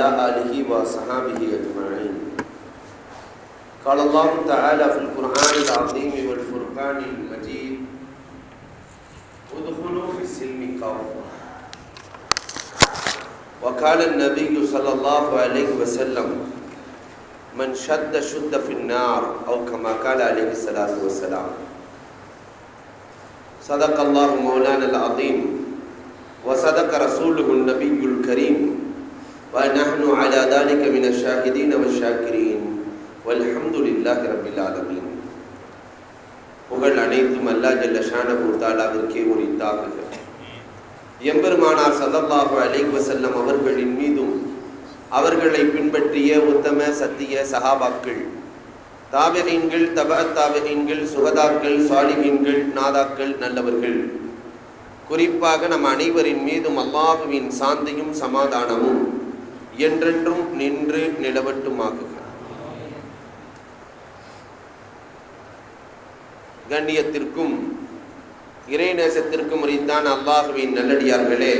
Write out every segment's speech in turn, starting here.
وعلى آله وصحابه أجمعين. قال الله تعالى في القرآن العظيم والفرقان المجيد: ادخلوا في السلم كافة. وقال النبي صلى الله عليه وسلم: من شد شد في النار، أو كما قال عليه الصلاة والسلام. صدق الله مولانا العظيم وصدق رسوله النبي الكريم ونحن على ذلك من الشاهدين والشاكرين والحمد لله رب العالمين. புகழ் அனைத்தும் அல்லாஹ் ஜல்ல ஷானஹு தஆலாவிற்கே உரித்தாகுக. எம்பெருமானார் ஸல்லல்லாஹு அலைஹி வஸல்லம் அவர்களின் மீதும் அவர்களை பின்பற்றிய உத்தம சத்திய சஹாபாக்கள், தாபிஈன்கள், தபஅத் தாபிஈன்கள், சுஹதாக்கள், சாலிஹீன்கள், நாதாக்கள், நல்லவர்கள், குறிப்பாக நம் அனைவரின் மீதும் அல்லாஹ்வின் சாந்தியும் சமாதானமும் என்றென்றும் நின்று நிலவட்டுமாகுக. கண்ணியத்திற்கும் இறைநேசத்திற்கும் உரித்தான அல்லாஹ்வின் நல்லடியார்களே,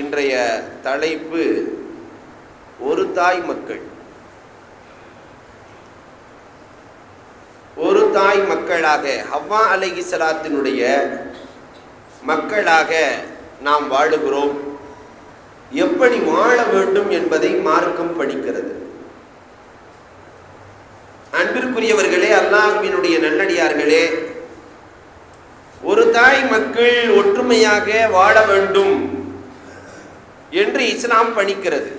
இன்றைய தலைப்பு ஒரு தாய் மக்கள். ஒரு தாய் மக்களாக, ஹவ்வா அலைஹிஸ்ஸலாத்தினுடைய மக்களாக நாம் வாழுகிறோம். எப்படி வாழ வேண்டும் என்பதை மார்க்கம் படிக்கிறது. அன்பிற்குரியவர்களே, அல்லாஹ்வினுடைய நல்லடியார்களே, ஒரு தாய் மக்கள் ஒற்றுமையாக வாழ வேண்டும் என்று இஸ்லாம் பணிக்கிறது.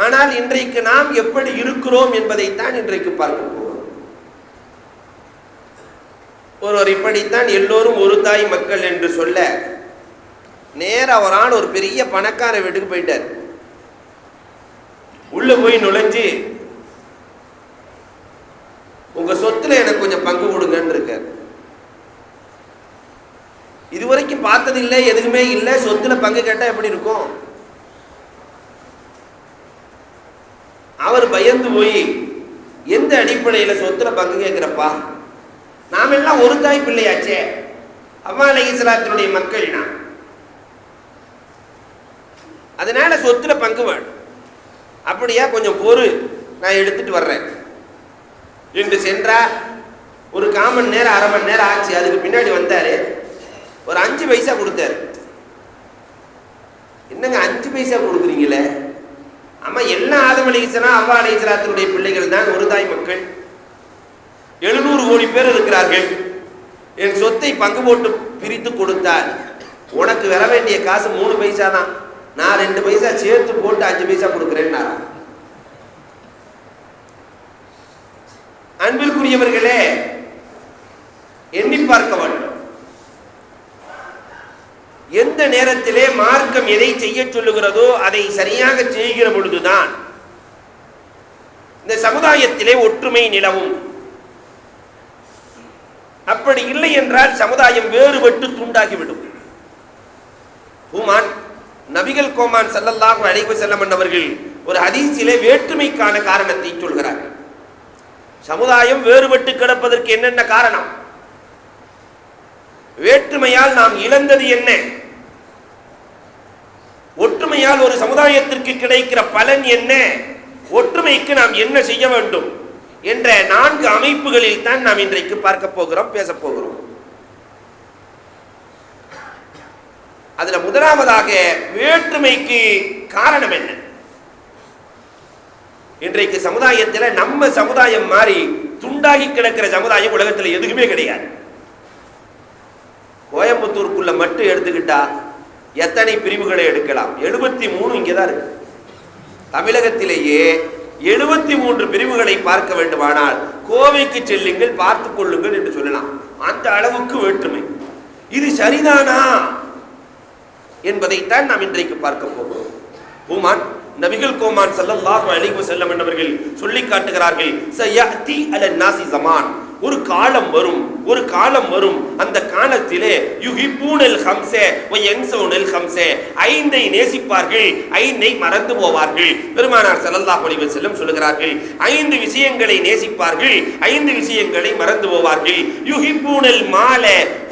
ஆனால் இன்றைக்கு நாம் எப்படி இருக்கிறோம் என்பதைத்தான் இன்றைக்கு பார்க்க போகிறோம். ஒருவர் இப்படித்தான் எல்லோரும் ஒரு தாய் மக்கள் என்று சொல்ல, நேர அவரான ஒரு பெரிய பணக்கார வீட்டுக்கு போயிட்டார். உள்ள போய் நுழைஞ்சு, உங்க சொத்துல எனக்கு கொஞ்சம் பங்கு கொடுங்கன்னு இருக்கார். இதுவரைக்கும் பார்த்தது இல்லை, எதுவுமே இல்லை, சொத்துல பங்கு கேட்டா எப்படி இருக்கும்? அவர் பயந்து போய், எந்த அடிப்படையில சொத்துல பங்கு கேட்கிறப்பா? நாம் எல்லாம் ஒரு தாய் பிள்ளையாச்சே, ஹவ்வா அலைஹிஸ்ஸலாத்தினுடைய மக்கள் நாம், அதனால சொத்துல பங்கு வேணும். அப்படியா, கொஞ்சம் பொறு, நான் எடுத்துட்டு வர்றேன் என்று சென்றார். ஒரு காமன் நேரம், அரை மணி நேரம் ஆச்சு. அதுக்கு பின்னாடி வந்தாரு. ஒரு 5 பைசா கொடுத்தாரு. என்னங்க 5 பைசா கொடுக்குறீங்களே? ஆமா, எல்லா ஆதம் அலைஹிஸ்ஸலாம் ஹவ்வா அலைஹிஸ்ஸலாத்தினுடைய பிள்ளைகள் தான், ஒரு தாய் மக்கள். 700 கோடி பேர் இருக்கிறார்கள். என் சொத்தை பங்கு போட்டு பிரித்து கொடுத்தால் உனக்கு வர வேண்டிய காசு 3 பைசா தான், நான் 2 பைசா சேர்த்து போட்டு 5 பைசா கொடுக்கிறேன். அன்பிற்குரியவர்களே, எண்ணி பார்க்க வேண்டும். எந்த நேரத்திலே மார்க்கம் எதை செய்ய சொல்லுகிறதோ அதை சரியாக செய்கிற பொழுதுதான் இந்த சமுதாயத்திலே ஒற்றுமை நிலவும். அப்படி இல்லை என்றால் சமுதாயம் வேறுபட்டு துண்டாகிவிடும். நபிகள் கோமான் ஸல்லல்லாஹு அலைஹி வஸல்லம் அவர்கள் ஒரு ஹதீஸிலே வேற்றுமைக்கான காரணத்தை சொல்கிறார்கள். சமுதாயம் வேறுபட்டு கிடப்பதற்கு என்னென்ன காரணம்? வேற்றுமையால் நாம் இழந்தது என்ன? ஒற்றுமையால் ஒரு சமுதாயத்திற்கு கிடைக்கிற பலன் என்ன? ஒற்றுமைக்கு நாம் என்ன செய்ய வேண்டும் என்ற 4 அமைப்புகளில் தான் நாம் இன்றைக்கு பார்க்க போகிறோம், பேச போகிறோம். அதுல முதலாவதாக வேற்றுமைக்கு காரணம் என்ன? இன்றைக்கு சமுதாயத்தில் நம்ம சமுதாயம் மாறி துண்டாகி கிடக்கிற சமுதாயம் உலகத்தில் எதுவுமே கிடையாது. கோயம்புத்தூருக்குள்ள மட்டும் எடுத்துக்கிட்டா எத்தனை பிரிவுகளை எடுக்கலாம்? 73 இங்கேதான் இருக்கு. தமிழகத்திலேயே 73 பிரிவுகளை பார்க்க வேண்டுமானால் கோவைக்கு செல்லுங்கள், பார்த்துக் கொள்ளுங்கள் என்று சொல்லலாம். அந்த அளவுக்கு வேற்றுமை. இது சரிதானா என்பதைத்தான் நாம் இன்றைக்கு பார்க்க போகிறோம். பூமான் நபிகள் கோமான் ஸல்லல்லாஹு அலைஹி வஸல்லம் என்பவர்கள் சொல்லி காட்டுகிறார்கள், சயஅதி அலன் நாஸி ஸமான், ஒரு காலம் வரும், ஒரு காலம் வரும், அந்த காலத்திலே யுஹிப்பூனல் ஹம்ஸே வ யன்ஸூனல் ஹம்ஸே, ஐந்தை நேசிப்பார்கள், ஐந்தை மறந்து போவார்கள். பெருமானார் ஸல்லல்லாஹு அலைஹி வஸல்லம் சொல்கிறார்கள், 5 விஷயங்களை நேசிப்பார்கள், 5 விஷயங்களை மறந்து போவார்கள். யுஹிப்பூனல் மால,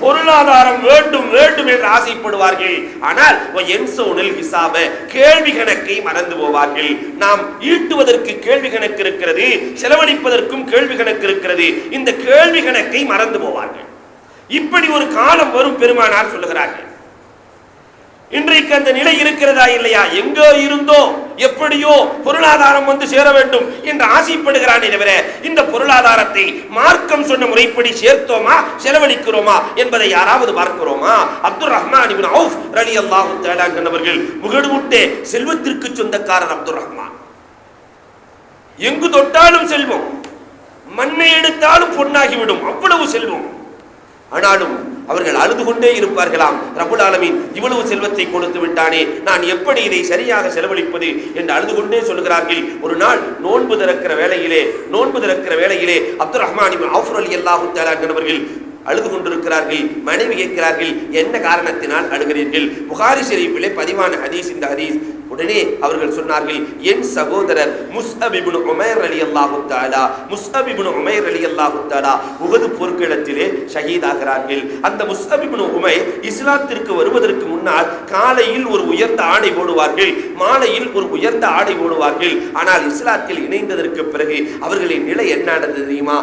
பொருளாதாரம் வேண்டும் வேண்டும் என்று ஆசைப்படுவார்கள், ஆனால் வ யன்ஸூனல் ஹிசாப, கேள்வி கணக்கை மறந்து போவார்கள். நாம் ஈட்டுவதற்கு கேள்வி கணக்கு இருக்கிறது, செலவழிப்பதற்கும் கேள்வி கணக்கு இருக்கிறது, இந்த கேள்வி கணக்கை மறந்து போவார்கள். இப்படி ஒரு காலம் வரும் பெருமானார் சொல்லுகிறார்கள். இன்றைக்கு அந்த நிலை இருக்கிறதா இல்லையா? எங்கோ இருந்தோ எப்படியோ பொருளாதாரம் வந்து சேர வேண்டும் என்று ஆசைப்படுகிறானே தவிர இந்த பொருளாதாரத்தை மார்க்கம் சொன்ன முறைப்படி சேர்த்தோமா, செலவழிக்கிறோமா என்பதை யாராவது பார்க்கிறோமா? அப்துல் ரஹ்மான் இப்னு அவுஃப் ரலியல்லாஹு தஆலா அவர்கள் முகடுமுட்டே செல்வத்திற்கு சொந்தக்காரர். அப்துல் ரஹ்மான் எங்கு தொட்டாலும் செல்வம், மண்ணை எடுத்தாலும் பொன்னாகிவிடும், அவ்வளவு செல்வம். ஆனாலும் அவர்கள் அழுது கொண்டே இருப்பார்களாம், ரப்புல் ஆலமீன் இவ்வளவு செல்வத்தை கொடுத்து விட்டானே, நான் எப்படி இதை சரியாக செலவழிப்பது என்று அழுது கொண்டே சொல்கிறார்கள். ஒரு நாள் நோன்பு திறக்கிற வேளையிலே அப்துல் ரஹ்மான் இப்னு அவுஃப் ரலியல்லாஹு தஆலா அவர்கள் அழுது கொண்டிருக்கிறார்கள். மனைவி கேட்கிறார்கள், என்ன காரணத்தினால் அழுகிறீர்கள்? புகாரி ஷரீஃபிலே பதிவான ஹதீஸ் இந்த ஹதீஸ். உடனே அவர்கள் சொன்னார்கள், என் சகோதரர் முஸ்அப் இப்னு உமைர் ரலியல்லாஹு தஆலா உஹது போர்க்களத்திலே ஷஹீதாகிறார்கள். அந்த முஸ்அப் இப்னு உமைர் இஸ்லாத்திற்கு வருவதற்கு முன்னால் காலையில் ஒரு உயர்ந்த ஆடை போடுவார்கள், மாலையில் ஒரு உயர்ந்த ஆடை போடுவார்கள். ஆனால் இஸ்லாத்தில் இணைந்ததற்கு பிறகு அவர்களின் நிலை என்னது தெரியுமா?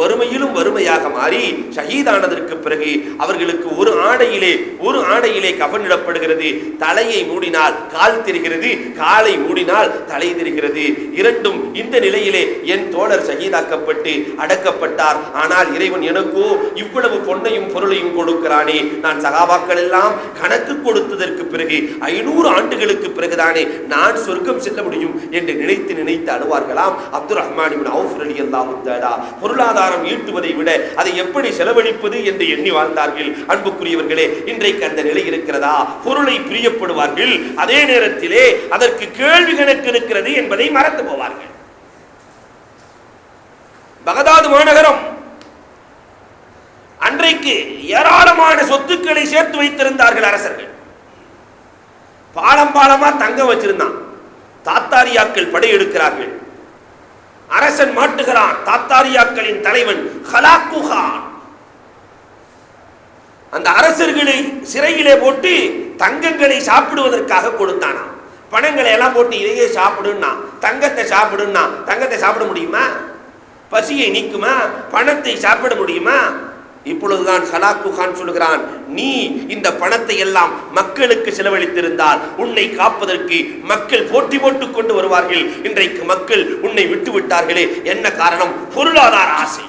வறுமையிலும் வறுமையாக மாறி ஷஹீதானதற்கு பிறகு அவர்களுக்கு ஒரு ஆடையிலே கஃனிடப்படுகிறது. தலையை மூடினால் கால் தெரிகிறது, காலை மூடினால் தலை தெரிகிறது. இரண்டும் இந்த நிலையிலே என் தோழர் ஷஹீதாக்கப்பட்டு அடக்கப்பட்டார். ஆனால் இறைவன் எனக்கோ இவ்வளவு பொன்னையும் பொருளையும் கொடுக்கிறானே, நான் சகாபாக்கள் எல்லாம் கணக்கு கொடுத்ததற்கு பிறகு 500 ஆண்டுகளுக்கு பிறகுதானே நான் சொர்க்கம் செல்ல முடியும் என்று நினைத்து அழுவார்களாம். அப்துல் ரஹ்மான் இப்னு அவுஃப் ரலியல்லாஹு தஆலா பொருளாதாரம் ஈட்டுவதை விட அதை எப்படி செலவழிப்பது என்று எண்ணி வாழ்ந்தார்கள். அன்புக்குரியவர்களே, இன்றைக்கு அந்த நிலை இருக்கிறதா? பொருளை பிரியப்படுவார்கள், அதே நேரத்திலே அதற்கு கேள்வி கணக்கு இருக்கிறது என்பதை மறந்து போவார்கள். பகதாது மாநகரம் அன்றைக்கு ஏராளமான சொத்துக்களை சேர்த்து வைத்திருந்தார்கள் அரசர்கள். பாலமா தங்க வச்சிருந்தான். தாத்தாரியாக்கள் படையெடுக்கிறார்கள். அரசன் மாட்டுகிறான். தாத்தாரியாக்களின் தலைவன் ஹலாக்கு கான் அந்த அரசர்களை சிறையிலே போட்டு தங்கங்களை சாப்பிடுவதற்காக கொடுத்தானா. பணங்களை எல்லாம் போட்டு இதையே சாப்பிடுன்னா, தங்கத்தை சாப்பிடுன்னா, தங்கத்தை சாப்பிட முடியுமா? பசியை நீக்குமா? பணத்தை சாப்பிட முடியுமா? இப்பொழுதுதான் ஹலாக்கு கான் சொல்கிறான், நீ இந்த பணத்தை எல்லாம் மக்களுக்கு செலவழித்திருந்தால் உன்னை காப்பதற்கு மக்கள் போட்டி போட்டுக் கொண்டு வருவார்கள். இன்றைக்கு மக்கள் உன்னை விட்டு விட்டார்களே, என்ன காரணம்? பொருளாதார ஆசை.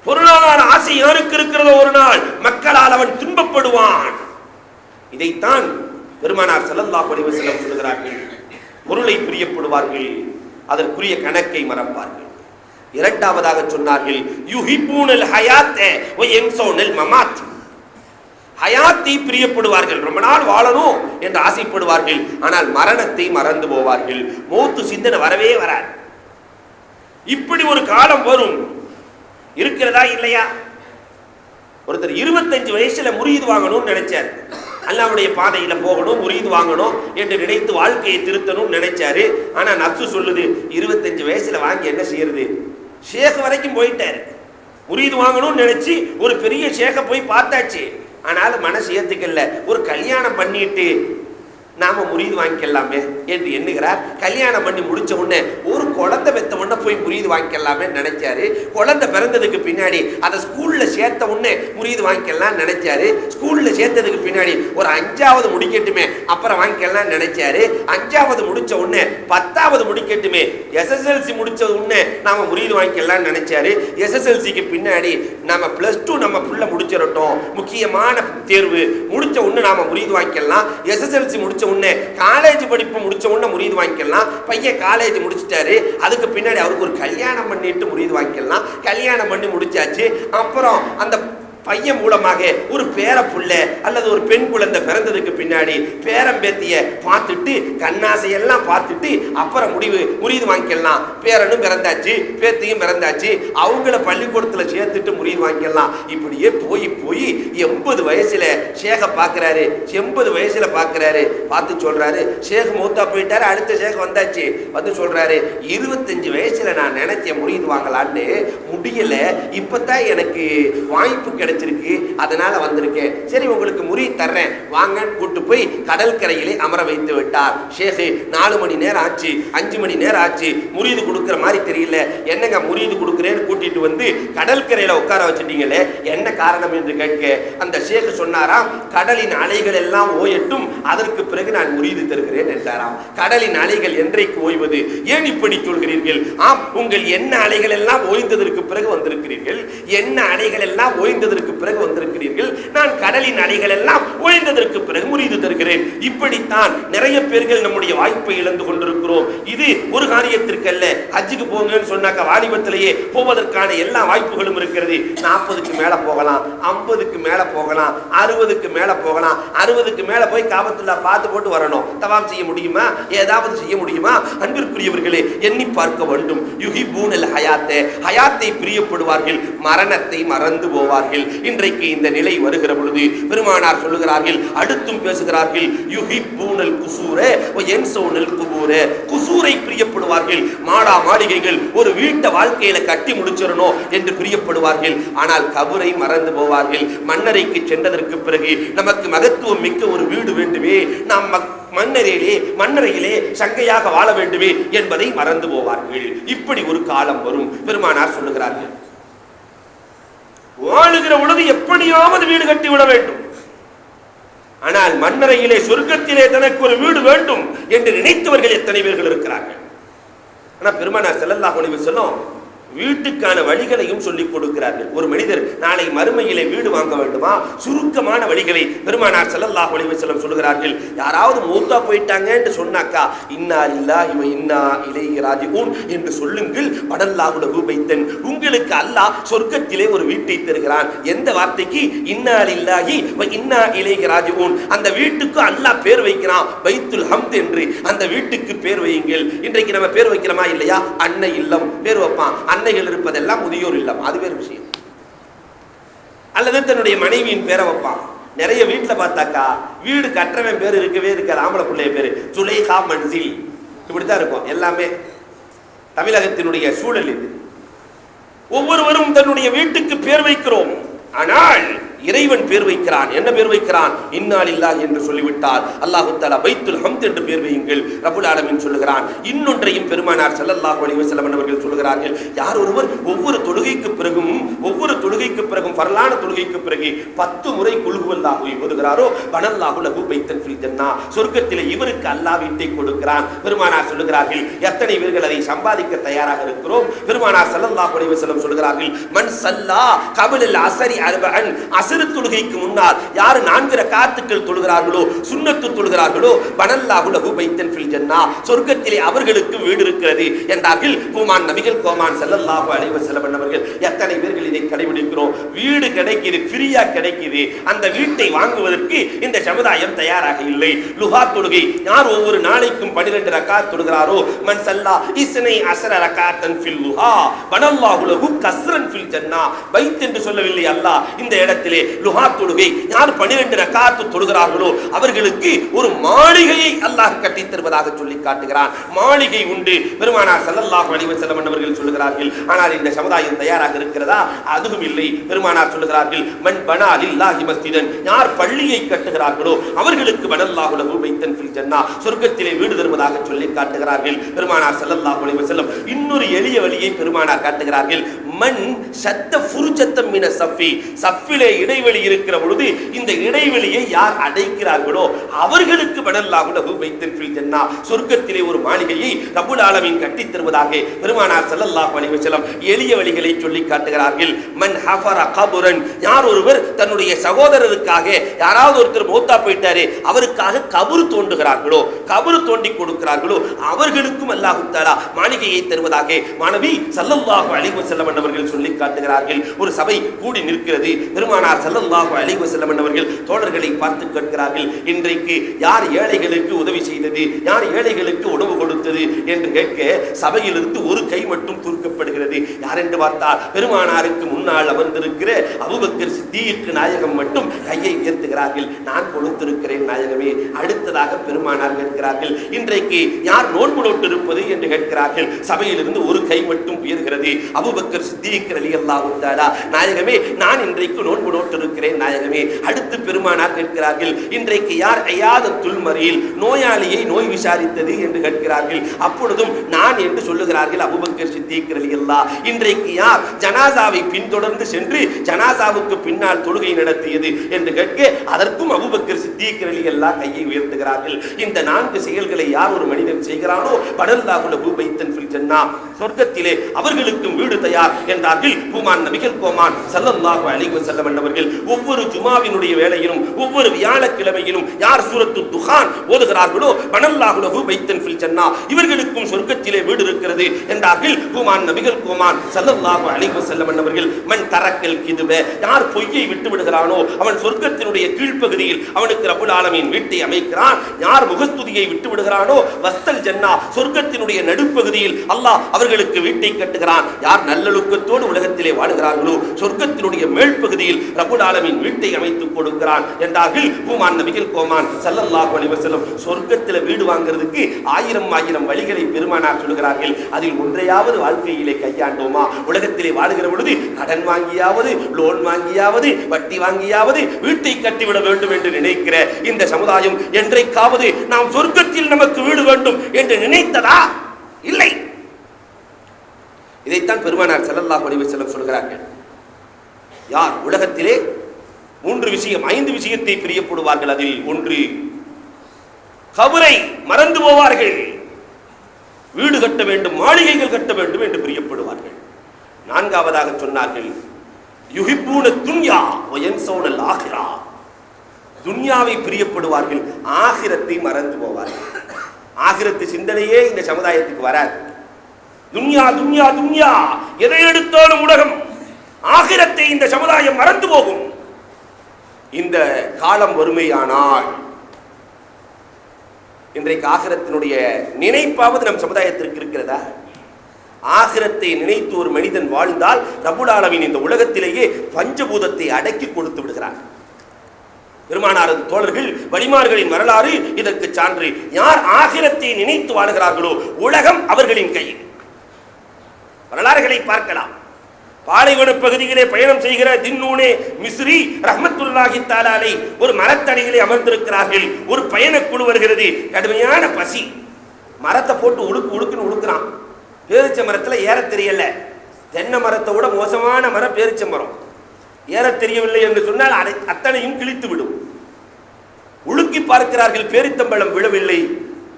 பொருளாதார ஆசை யாருக்கு இருக்கிறதோ ஒரு நாள் மக்களால் அவன் துன்பப்படுவான். இதைத்தான் பெருமானார் ஸல்லல்லாஹு அலைஹி வஸல்லம் சொல்கிறார்கள். பொருளை பிரியப்படுவார்கள், அதற்குரிய கணக்கை மறப்பார்கள். இரண்டாவதாக சொன்னார்கள், யுஹிப்பூனல் ஹயாத் வ யன்ஸூனல் மமாத். ஹயாத்தை பிரியப்படுவார்கள், ரொம்ப நாள் வாழணும் என்று ஆசைப்படுவார்கள், ஆனால் மரணத்தை மறந்து போவார்கள். மௌத்து சிந்தனை வரவே வராது. இப்படி ஒரு காலம் வரும், இருக்கிறதா இல்லையா? ஒருத்தர் 25 வயசுல முரீது வாங்கணும்னு நினைச்சார். அல்லாஹ்வுடைய பாதையில போகணும், முரீது வாங்கணும் என்று நினைத்து வாழ்க்கையை திருத்தணும்னு நினைச்சாரு. ஆனா நப்சு சொல்லுது, 25 வயசுல வாங்கி என்ன செய்யறது? ஷேக் வரைக்கும் போயிட்டாரு. முரீது வாங்கணும்னு நினைச்சு ஒரு பெரிய ஷேக போய் பார்த்தாச்சு. ஆனாலும் மனசு ஏத்துக்கல. ஒரு கல்யாணம் பண்ணிட்டு நாம முரீது வாங்கிக்கலாமே என்று எண்ணுகிறார். கல்யாணம் பண்ணி முடிச்ச உடனே ஒரு குழந்தை பெத்த உடனே போய் முரீது வாங்கிக்கலாமே நினைச்சாரு. குழந்தை பிறந்ததுக்கு பின்னாடி அதை ஸ்கூல்ல சேர்த்த உடனே முரீது வாங்கிக்கலாம் நினைச்சாரு. ஸ்கூல்ல சேர்த்ததுக்கு பின்னாடி ஒரு 5வது முடிக்கட்டுமே அப்புறம் வாங்கிக்கலாம் நினைச்சாரு. 5வது முடிச்ச உடனே 10வது முடிக்கட்டுமே, SSLC முடிச்ச உடனே நாம முரீது வாங்கிக்கலாம் நினைச்சாரு. SSLCக்கு பின்னாடி நாம +2 நம்ம புள்ள முடிச்சிடட்டும், முக்கியமான தேர்வு முடிச்ச உடனே நாம முரீது வாங்கிக்கலாம். SSLC முடிச்ச உடனே காலேஜ் படிப்பு முடிச்ச உடனே முரீது வாங்கிக்கலாம். பையன் காலேஜ் முடிச்சிட்டாரு, அதுக்கு பின்னாடி அவருக்கு ஒரு கல்யாணம் பண்ணிட்டு முரீது வாங்கிக்கலாம். கல்யாணம் பண்ணி முடிச்சாச்சு. அப்புறம் அந்த பையன் மூலமாக ஒரு பேர புள்ள அல்லது ஒரு பெண் குழந்தை பிறந்ததுக்கு பின்னாடி பேரம்பேத்திய பார்த்துட்டு கண்ணாசையெல்லாம் பார்த்துட்டு அப்புறம் முரீது வாங்கிக்கலாம். பேரனும் பிறந்தாச்சு, பேத்தியும் பிறந்தாச்சு, அவங்கள பள்ளிக்கூடத்துல சேர்த்துட்டு முரீது வாங்கிக்கலாம். இப்படியே போய் 80 வயசுல ஷேக பாக்குறாரு. 80 வயசுல பாக்குறாரு, பார்த்து சொல்றாரு, ஷேக் மூத்தா போயிட்டாரு, அடுத்த ஷேக் வந்தாச்சு. வந்து சொல்றாரு, 25 வயசுல நான் நினைச்சேன் முரீது வாங்கலான்னு, முடியல, இப்பதான் எனக்கு வாய்ப்பு கிடைச்சிருக்கு, அதனால வந்திருக்கேன். சரி உங்களுக்கு முரீது தர்றேன் வாங்கன்னு கூட்டு போய் கடற்கரையிலே அமர வைத்து விட்டார். ஷேக் 4 மணி நேரம் ஆச்சு, 5 மணி நேரம் ஆச்சு, முரீது கொடுக்கிற மாதிரி தெரியல, என்னங்க முரீது கொடுக்குறேன்னு கூட்டிட்டு வந்து கடற்கரையில உட்கார வச்சுட்டீங்களே, என்ன காரணம் என்று கேட்க அந்த ஷேக் சொன்னாராம், கடலின் அலைகள் எல்லாம் ஓயட்டும், அதற்கு பிறகு நான் முரீது தருகிறேன் என்றாராம். கடலின் அலைகள் என்றைக்கு ஓய்வது? ஏன் இப்படி சொல்கிறீர்கள்? ஆம், உங்கள் என்ன அலைகள் எல்லாம் ஓய்ந்ததற்கு பிறகு வந்திருக்கிறீர்கள், என்ன அலைகள் எல்லாம் ஓய்ந்ததற்கு பிறகு வந்திருக்கிறீர்கள், நான் கடலின் அலைகள் எல்லாம் ஓய்ந்ததற்கு பிறகு முரீது தருகிறேன். இப்படித்தான் நிறைய பேர்கள் நம்முடைய வாய்ப்பை இழந்து கொண்டிருக்கிறோம். இது ஒரு காரியத்திற்கல்ல. ஹஜ்ஜுக்கு போங்கன்னு சொன்னாக்க வாலிபத்திலேயே போவதற்கான எல்லா வாய்ப்புகளும் இருக்கிறது. 40க்கு மேல போகலாம், 50க்கு மேல போகலாம், 60க்கு மேல போகலாம். 60க்கு மேல போய் காபத்துல்லா பார்த்து போட்டு வரணும். தவாம் செய்ய முடியுமா? ஏதாவது செய்ய முடியுமா? அன்பிற்குரியவர்களே, எண்ணி பார்க்க வேண்டும். யுஹிப்பூனல் ஹயாத்தை, ஹயாத்தை பிரியப்படுவார்கள், மரணத்தை மறந்து போவார்கள். இன்றைக்கு இந்த நிலை வருகிற பொழுது பெருமானார் சொல்லுகிறார்கள், அடுத்தும் பேசுகிறார்கள், யுஹிப்பூனல் குசூரே வ யன்சௌனல் குபூரே, குசூரை பிரியப்படுவார்கள், மாடா மாளிகைகள் ஒரு வீட்டை வாழ்க்கையில கட்டி முடிச்சிடணும் என்று பிரியப்படுவார்கள். ஆனால் கபரை மறந்து போவார்கள். மன்னரைக்கு சென்றதற்கு பிறகு நமக்கு மகத்துவம் மிக்க ஒரு வீடு வேண்டுமே, நாம் மன்னரையிலே சங்கையாக வாழ வேண்டுமே என்பதை மறந்து போவார்கள். இப்படி ஒரு காலம் வரும். பெருமானார் சொல்லுகிறார்கள், வாழுகிற பொழுது எப்படியாவது வீடு கட்டிவிட வேண்டும், ஆனால் மன்னரையிலே சொர்க்கத்திலே தனக்கு ஒரு வீடு வேண்டும் என்று நினைத்தவர்கள் எத்தனை பேர்கள் இருக்கிறார்கள். ஆனா பெருமானார் ஸல்லல்லாஹு அலைஹி வஸல்லம் வீட்டுக்கான வழிகளையும் சொல்லிக் கொடுக்கிறார்கள். ஒரு மனிதர் நாளை மறுமையிலே வீடு வாங்க வேண்டுமா, சுருக்கமான வழிகளை பெருமானார் ஸல்லல்லாஹு அலைஹி வஸல்லம் சொல்கிறார்கள். யாராவது மூத்தா போயிட்டாங்கன்னு சொன்னாக்கா இன்னா லில்லாஹி வ இன்னா இலைஹி ராஜிஊன் என்று சொல்லுங்கள், வடல்லாஹு லஹு பைத்தன், உங்களுக்கு அல்லாஹ் சொர்க்கத்திலே ஒரு வீட்டை தருகிறான். எந்த வார்த்தைக்கு? இன்னா லில்லாஹி வ இன்னா இலைஹி ராஜிஊன். அந்த வீட்டுக்கு அல்லாஹ் பேர் வைக்கிறான், பைத்துல் ஹம்த் என்று. அந்த வீட்டுக்கு பேர் வையுங்கள். இன்றைக்கு நம்ம பேர் வைக்கிறோமா இல்லையா? அன்னை இல்லம் பேர் வைப்பான். அன்னைகள் இருப்பதெல்லாம் முதியோர் இல்லம், அது வேறு விஷயம். அல்லது தன்னுடைய மனைவியின் பேரை வைப்பான். நிறைய வீட்டுல பார்த்தாக்கா வீடு கற்றவன் பேர் இருக்கவே இருக்காது, ஆம்பளை பிள்ளைய பேரு சுலைஹா மன்சில், இப்படித்தான் இருக்கும் எல்லாமே. தமிழகத்தினுடைய சூழல் இது. ஒவ்வொருவரும் தன்னுடைய வீட்டுக்கு பேர் வைக்கிறோம், ஆனால் இறைவன் பேர் வைக்கிறான். என்ன பேர் வைக்கிறான்? இன்னா லில்லாஹ் என்று சொல்லிவிட்டால் அல்லாஹு தஆலா பைத்துல் ஹம்த் என்று பேர் வையுங்கள் ரப்புல் ஆலமீன் சொல்லுகிறான். இன்னொன்றையும் பெருமானார் ஸல்லல்லாஹு அலைஹி வஸல்லம் அவர்கள் சொல்கிறார்கள், யார் ஒருவர் ஒவ்வொரு தொழுகைக்கு பிறகும் ஃபர்லான தொழுகைக்கு பிறகு 10 முறை குல் ஹுவல்லாஹு ஓதுகிறாரோ பனல்லாஹு லஹு பைத்தன் ஃபில் ஜன்னah, சொர்க்கத்திலே இவருக்கு அல்லாஹ் வீட்டை கொடுக்கிறான். பெருமானார் சொல்லுகிறார்கள், எத்தனை பேர்கள் அதை சம்பாதிக்க தயாராக இருக்கிறோம்? பெருமானார் ஸல்லல்லாஹு அலைஹி வஸல்லம் சொல்கிறார்கள், மன் ஸல்லா கப்லல் அஸ்ரி அர்பஅன், அஸ்ர் தொழுகைக்கு முன்னால் யார் 4 ரக்காத்துக்கள் தொழுகிறார்களோ, சுன்னத்து தொழுகிறார்களோ, பனல்லாஹு லஹு பைத்தன் ஃபில் ஜன்னah, சொர்க்கத்திலே அவர்களுக்கு வீடு இருக்கிறது என்றார்கள் கோமான் நபிகள் கோமான் ஸல்லல்லாஹு அலைஹி வஸல்லம் அவர்கள். எத்தனை பேர்கள் இதை கடைபிடிக்கிறோம்? வீடு கிடைக்குது, ஃப்ரீயா கிடைக்குது, அந்த வீட்டை வாங்குவதற்கு இந்த சமுதாயம் தயாராக இல்லை. லுஹா தொழுகை யார் ஒவ்வொரு நாளைக்கும் 12 ரக்காத் தொழுகிறாரோ, மன் ஸல்லா இஸ்னை அஸ்ர ரக்காத்தன் ஃபில் லுஹா பனல்லாஹு லஹு கஸ்ரன் ஃபில் ஜன்னah, பைத் என்று சொல்லவில்லை அல்லாஹ் இந்த இடத்திலே. லுஹா தொழுகை யார் 12 ரக்காத் தொழுகிறார்களோ அவர்களுக்கு ஒரு மாளிகையை அல்லாஹ் கட்டித் தருவதாக சொல்லி காட்டுகிறான். மாளிகை உண்டு. பெருமானார் ஸல்லல்லாஹு அலைஹி வஸல்லம் அவர்கள் சொல்கிறார்கள், ஆனால் இந்த சமுதாயம் தயாராக இருக்கிறதா? அதுவும் இல்லை. பெருமானார் சொல்கிறார்கள், மன் பனா லில்லாஹி மஸ்ஜிதன், யார் பள்ளியை கட்டுகிறார்களோ அவர்களுக்கு பனல்லாஹு லஹு பைத்தன் ஃபில் ஜன்னah, சொர்க்கத்திலே வீடு தருவதாக சொல்லி காட்டுகிறார்கள் பெருமானார் ஸல்லல்லாஹு அலைஹி வஸல்லம். இன்னொரு எளிய வழியை பெருமானார் காட்டுகிறார்கள், மன் ஷத்த ஃபுர்ஜத்தம் மின ஸஃபி, ஸஃபிலே இடைவெளி இருக்கிற பொழுது இந்த இடைவெளியை யார் அடைக்கிறார்களோ அவர்களுக்கு பனல்லாஹு லஹு பைத்தன் ஃபில் ஜன்னah, சொர்க்கத்திலே ஒரு மாளிகையை ரப்புல் ஆலமீன் கட்டித் தருவதாக பெருமானார் ஸல்லல்லாஹு அலைஹி வஸல்லம் எளிய வழிகளை சொல்லி காட்டுகிறார்கள். மன் ஹஃபர கபுரன், யார் ஒருவர் தன்னுடைய சகோதரருக்காக, யாராவது ஒருத்தர் மௌத்தா போயிட்டாரே அவருக்காக கபரு தோண்டுகிறார்களோ, கபரு தோண்டி கொடுக்கிறார்களோ அவர்களுக்கும் அல்லாஹ் தஆலா மாளிகையை தருவதாக மாணவி ஸல்லல்லாஹு அலைஹி வஸல்லம் அவர்கள் சொல்லி காட்டுகிறார்கள். ஒரு சபை கூடி நிற்கிறது. பெருமானார் ஸல்லல்லாஹு அலைஹி வஸல்லம் அவர்கள் தோழர்களை பார்த்து கேட்கிறார்கள், இன்றைக்கு யார் ஏழைகளுக்கு உதவி செய்தது, யார் ஏழைகளுக்கு உணவு கொடுத்தது என்று கேட்க சபையிலிருந்து ஒரு கை மட்டும் தூர்க்கப்படுகிறது. யார் என்று பார்த்தால் பெருமானாருக்கு முன்னால் அமர்ந்திருக்கிற அபூபக்கர் சித்தீக் நாயகம் மட்டும் கையை உயர்த்துகிறார்கள். நான் கொடுத்திருக்கிறேன் நாயகமே. அடுத்ததாக பெருமானார் கேட்கிறார்கள், இன்றைக்கு யார் நோன்பு நோட்டு இருப்பது என்று கேட்கிறார்கள். சபையிலிருந்து ஒரு கை மட்டும் உயர்கிறது. அபூபக்கர் சித்தீக் ரலியல்லாஹு தஆலா, நாயகமே நான் இன்றைக்கு நோன்பு நோட்டு இருக்கிறேன் நாயகமே. அடுத்து பெருமானார் கேட்கிறார்கள், இன்றைக்கு யார் ஐயாதத்துல் மரீல், நோயாளியை நோய் விசாரித்தது என்று கேட்கிறார்கள். அப்பொழுதும் நான் என்று சொல்லுகிறார்கள் அபூபக்கர் சித்தீக் ரலியல்லாஹு. இன்றைக்கு யார் ஜனாசாவை பின்தொடர்ந்து சென்று ஜனாசாவுக்கு பின்னால் தொழுகை நடத்தியது என்று கேட்க அதற்கும் அபூபக்கர் சித்தீக் ரலியல்லாஹு கையை உயர்த்துகிறார்கள். இந்த 4 செயல்களை யார் ஒரு மனிதன் செய்கிறானோ பனல்லாஹு லஹு பைத்தன் ஃபில் ஜன்னah, சொர்க்கத்திலே அவர்களுக்கும் வீடு தயார் என்றார்கள் பூமான் நபிகள் கோமான் ஸல்லல்லாஹு அலைஹி வஸல்லம் அவர்கள். ஒவ்வொரு ஜுமாவினுடைய வேளையிலும் ஒவ்வொரு வியாழக்கிழமையிலும் யார் சூரத்து துஹான் ஓதுகிறார்களோ பனல்லாஹு லஹு பைத்தன் ஃபில் ஜன்னah, இவர்களுக்கும் சொர்க்கத்திலே வீடு இருக்கிறது என்றார்கள் பூமான் நபிகள் கோமான் ஸல்லல்லாஹு அலைஹி வஸல்லம் அவர்கள். மன் தரக்கல் கிதுப, யார் பொய்யை விட்டு விடுகிறானோ அவன் சொர்க்கத்தினுடைய கீழ்ப்பகுதியில் அவனுக்கு ரப்புல் ஆலமீன் வீட்டை அமைக்கிறான். யார் முகஸ்துதியை விட்டு விடுகிறானோ வஸ்தல் ஜன்னா, சொர்க்கத்தினுடைய நடுப்பகுதியில் அல்லாஹ் அவர்களுக்கு வீட்டை கட்டுகிறான். யார் நல்லொழுக்கத்தோடு உலகத்திலே வாழுகிறார்களோ சொர்க்கத்தினுடைய மேல் பகுதியில் ரப்புல் ஆலமீன் வீட்டை அமைத்துக் கொடுக்கிறான் என்றார்கள் பூமான் நபிகள் கோமான் ஸல்லல்லாஹு அலைஹி வஸல்லம். சொர்க்கத்தில் வீடு வாங்குறதுக்கு 1000 வழிகளை பெருமானார் சொல்கிறார்கள். அதில் ஒன்றையாவது வாழ்க்கையிலே கையாண்டோமா? உலகத்திலே வாழுகிற பொழுது கடன் வாங்கியாவது, லோன் வாங்கியாவது, வட்டி வாங்கியாவது வீட்டை கட்டிவிட வேண்டும் என்று நினைக்கிற இந்த சமுதாயம் என்றைக்காவது நாம் சொர்க்கத்தில் நமக்கு வீடு வேண்டும் என்று நினைத்ததா? இல்லை. இதைத்தான் பெருமானார் ஸல்லல்லாஹு அலைஹி வஸல்லம் சொல்கிறார்கள். யார் உலகத்திலே 5 விஷயத்தை பிரியப்படுவார்கள், அதில் ஒன்று கபரை மறந்து போவார்கள், வீடு கட்ட வேண்டும், மாளிகைகள் கட்ட வேண்டும் என்று பிரியப்படுவார்கள். 4வதாக சொன்னார்கள் யுஹிப்பூன துன்யா வ யன்ஸௌனல் ஆகிரா, துன்யாவை பிரியப்படுவார்கள், ஆகிரத்தை மறந்து போவார்கள். ஆகிரத்து சிந்தனையே இந்த சமுதாயத்துக்கு வராது. துன்யா துன்யா துன்யா, எதை எடுத்தாலும் உலகம், ஆகிரத்தை இந்த சமுதாயம் மறந்து போகும். இந்த காலம் வறுமையானால் இன்றைக்கு ஆகிரத்தினுடைய நினைப்பாவது நம் சமுதாயத்திற்கு இருக்கிறதா? ஆகிரத்தை நினைத்து ஒரு மனிதன் வாழ்ந்தால் ரப்புல் ஆலமீன் இந்த உலகத்திலேயே பஞ்சபூதத்தை அடக்கி கொடுத்து விடுகிறார். பெருமானாரது தோழர்கள் வலிமார்களின் வரலாறு இதற்கு சான்று. யார் ஆகிரத்தை நினைத்து வாழுகிறார்களோ உலகம் அவர்களின் கையில். வரலாறுகளை பார்க்கலாம். பாலைவன பகுதியிலே பயணம் செய்கிற தின்னூனே மிஸ்ரி ரஹ்மத்துல்லாஹி தஆலா அலைஹி ஒரு மரத்தடியிலே அமர்ந்திருக்கிறார்கள். ஒரு பயணக்குழு வருகிறது. கடுமையான பசி. மரத்தை போட்டு உடுக்குன்னு உடுக்குறான். பேரிச்ச மரத்துல ஏற தெரியல. தென்னை மரத்தை விட மோசமான மரம் பேரிச்ச மரம். ஏற தெரியவில்லை என்று சொன்னால் அத்தனையும் கிழித்து விடும். உலுக்கி பார்க்கிறார்கள், பேரித்தம்பழம் விழவில்லை.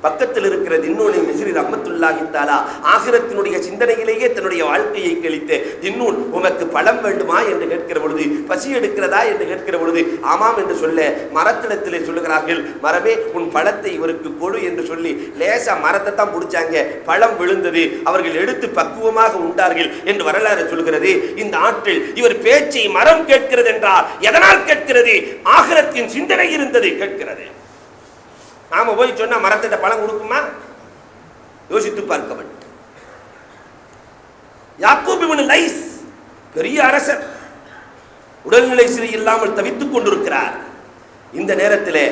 பக்கத்தில் இருக்கிற தின்னூன் மிஸ்ரி ரஹ்மத்துல்லாஹி தஆலா ஆகிரத்தினுடைய சிந்தனையிலேயே தன்னுடைய வாழ்க்கையை கழித்து தின்னூன் உமக்கு பழம் வேண்டுமா என்று கேட்கிற பொழுது, பசி எடுக்கிறதா என்று கேட்கிற பொழுது ஆமாம் என்று சொல்ல மரத்திடத்திலே சொல்லுகிறார்கள், மரமே உன் பழத்தை இவருக்கு கொடு என்று சொல்லி லேசா மரத்தை தான் பிடிச்சாங்க, பழம் விழுந்தது, அவர்கள் எடுத்து பக்குவமாக உண்டார்கள் என்று வரலாறு சொல்கிறது. இந்த ஆற்றில் இவர் பேச்சை மரம் கேட்கிறது என்றால் எதனால் கேட்கிறது? ஆகிரத்தின் சிந்தனை இருந்தது கேட்கிறது. நாம போய் சொன்னா மரத்திட்ட பழம் கொடுக்குமா? யோசித்து பார்க்க வேண்டும். யாக்கூப் இப்னு லைஸ் பெரிய அரசர், உடல்நிலை சரியில்லாமல் தவித்துக் கொண்டிருக்கிறார். இந்த நேரத்தில்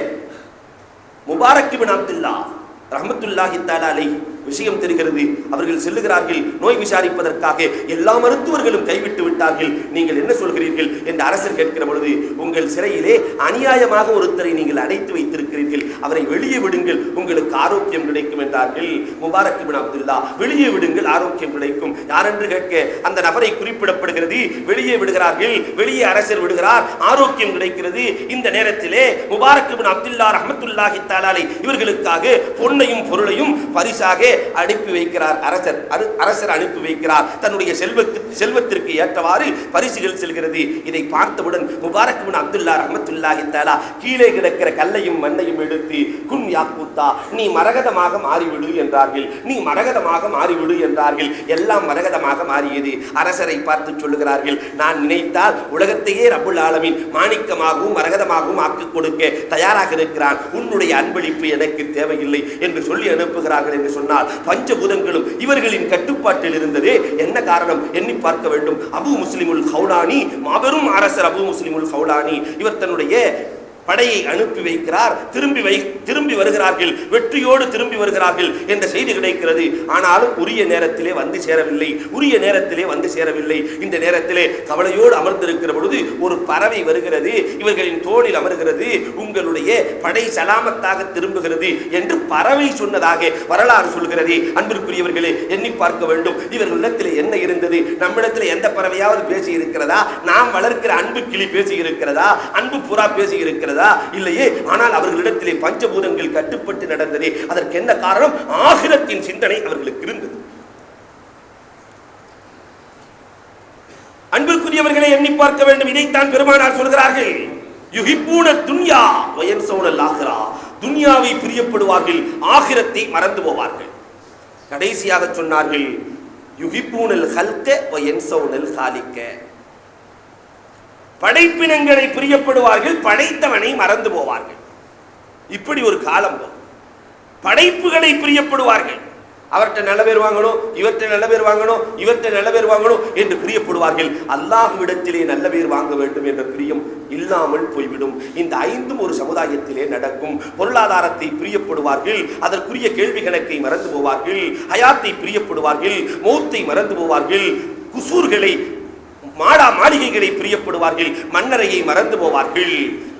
முபாரக் இப்னு அப்துல்லா ரஹ்மத்துல்லாஹி தஆலா அலைஹி விஷயம் தெரிகிறது. அவர்கள் செல்லுகிறார்கள் நோய் விசாரிப்பதற்காக. எல்லா மருத்துவர்களும் கைவிட்டு விட்டார்கள். நீங்கள் என்ன சொல்கிறீர்கள் என்று அரசர் கேட்கிற பொழுது, உங்கள் சிறையிலே அநியாயமாக ஒருத்தரை நீங்கள் அடைத்து வைத்திருக்கிறீர்கள், அவரை வெளியே விடுங்கள், உங்களுக்கு ஆரோக்கியம் கிடைக்கும் என்றார்கள். முபாரக் இப்னு அப்துல்லா, வெளியே விடுங்கள், ஆரோக்கியம் கிடைக்கும். யாரென்று கேட்க அந்த நபரை குறிப்பிடப்படுகிறது. வெளியே விடுகிறார்கள். வெளியே அரசர் விடுகிறார், ஆரோக்கியம் கிடைக்கிறது. இந்த நேரத்திலே முபாரக் இப்னு அப்துல்லா ரஹ்மத்துல்லாஹி தஆலா அலைஹி இவர்களுக்காக பொன்னையும் பொருளையும் பரிசாக அனுப்பி வைக்கிறார் அரசர் அனுப்பி வைக்கிறார். தன்னுடைய செல்வத்திற்கு ஏற்றவாறு பரிசுகள் செல்கிறது. இதை பார்த்தவுடன் முபாரக் இப்னு அப்துல்லா ரஹ்மத்துல்லாஹி தஆலா கீழே கிடக்கிற கல்லையும் மண்ணையும் எடுத்து குன் யாக்கூத்தா, நீ மரகதமாக மாறிவிடு என்றார்கள். நீ மரகதமாக மாறிவிடு என்றார்கள். எல்லாம் மரகதமாக மாறியது. அரசரை பார்த்து சொல்லுகிறார்கள், நான் நினைத்தால் உலகத்தையே ரப்புல் ஆலமீன் மாணிக்கமாகவும் மரகதமாகவும் ஆக்கிக் கொடுக்க தயாராக இருக்கிறான். உன்னுடைய அன்பளிப்பு எனக்கு தேவையில்லை என்று சொல்லி அனுப்புகிறார்கள். என்று சொன்னால் பஞ்சபூதங்களும் இவர்களின் கட்டுப்பாட்டில் இருந்ததே. என்ன காரணம் எண்ணி பார்க்க வேண்டும். அபு முஸ்லிமுல் ஹவுலானி, மாபெரும் அரசர் அபு முஸ்லிமுல் ஹவுலானி, இவர் தன்னுடைய படையை அனுப்பி வைக்கிறார். திரும்பி வருகிறார்கள், வெற்றியோடு திரும்பி வருகிறார்கள் என்ற செய்தி கிடைக்கிறது. ஆனாலும் உரிய நேரத்திலே வந்து சேரவில்லை. இந்த நேரத்திலே கவலையோடு அமர்ந்திருக்கிற பொழுது ஒரு பறவை வருகிறது, இவர்களின் தோளில் அமர்கிறது. உங்களுடைய படை சலாமத்தாக திரும்புகிறது என்று பறவை சொன்னதாக வரலாறு சொல்கிறது. அன்பிற்குரியவர்களே, எண்ணி பார்க்க வேண்டும். இவர்களிடத்திலே என்ன இருந்தது? நம்மிடத்தில் எந்த பறவையாவது பேசி இருக்கிறதா? நாம் வளர்க்கிற அன்பு கிளி பேசி இருக்கிறதா? அன்பு புறா பேசி இருக்கிறதா? இல்லையே. ஆனால் அவர்களிடத்திலே பஞ்சபூதங்கள் கட்டுப்பட்டு நடந்தது. அதற்கு என்ன காரணம்? ஆகிரத்தின் சிந்தனை அவர்களுக்கு இருந்தது. அன்பிற்குரியவர்களை எண்ணி பார்க்க வேண்டும். இதைத்தான் பெருமானார் சொல்கிறார்கள், யுஹிப்பூன துன்யா வ யன்ஸௌனல் ஆகிரா. துன்யாவை பிரியப்படுவார்கள், ஆகிரத்தை மறந்து போவார்கள். கடைசியாக சொன்னார்கள், யுஹிப்பூனல் ஹல்க வ யன்ஸௌனல் காலிக. படைப்பினங்களை பிரியப்படுவார்கள், படைத்தவனை மறந்து போவார்கள். இப்படி ஒரு காலம் வரும். படைப்புகளை பிரியப்படுவார்கள், அவர்கிட்ட நல்ல பேர் வாங்கணும், இவர்கிட்ட நல்ல பேர் வாங்கணும், இவர்கிட்ட நல்ல பேர் வாங்கணும் என்று பிரியப்படுவார்கள். அல்லாஹ்விடத்திலே நல்ல பேர் வாங்க வேண்டும் என்ற பிரியம் இல்லாமல் போய்விடும். இந்த ஐந்தும் ஒரு சமுதாயத்திலே நடக்கும். பொருளாதாரத்தை பிரியப்படுவார்கள், அதற்குரிய கேள்வி கணக்கை மறந்து போவார்கள். ஹயாத்தை பிரியப்படுவார்கள், மௌத்தை மறந்து போவார்கள். குசூர்களை, மாளிகைகளை பிரியப்படுவார்கள், மன்னரையை மறந்து போவார்கள்.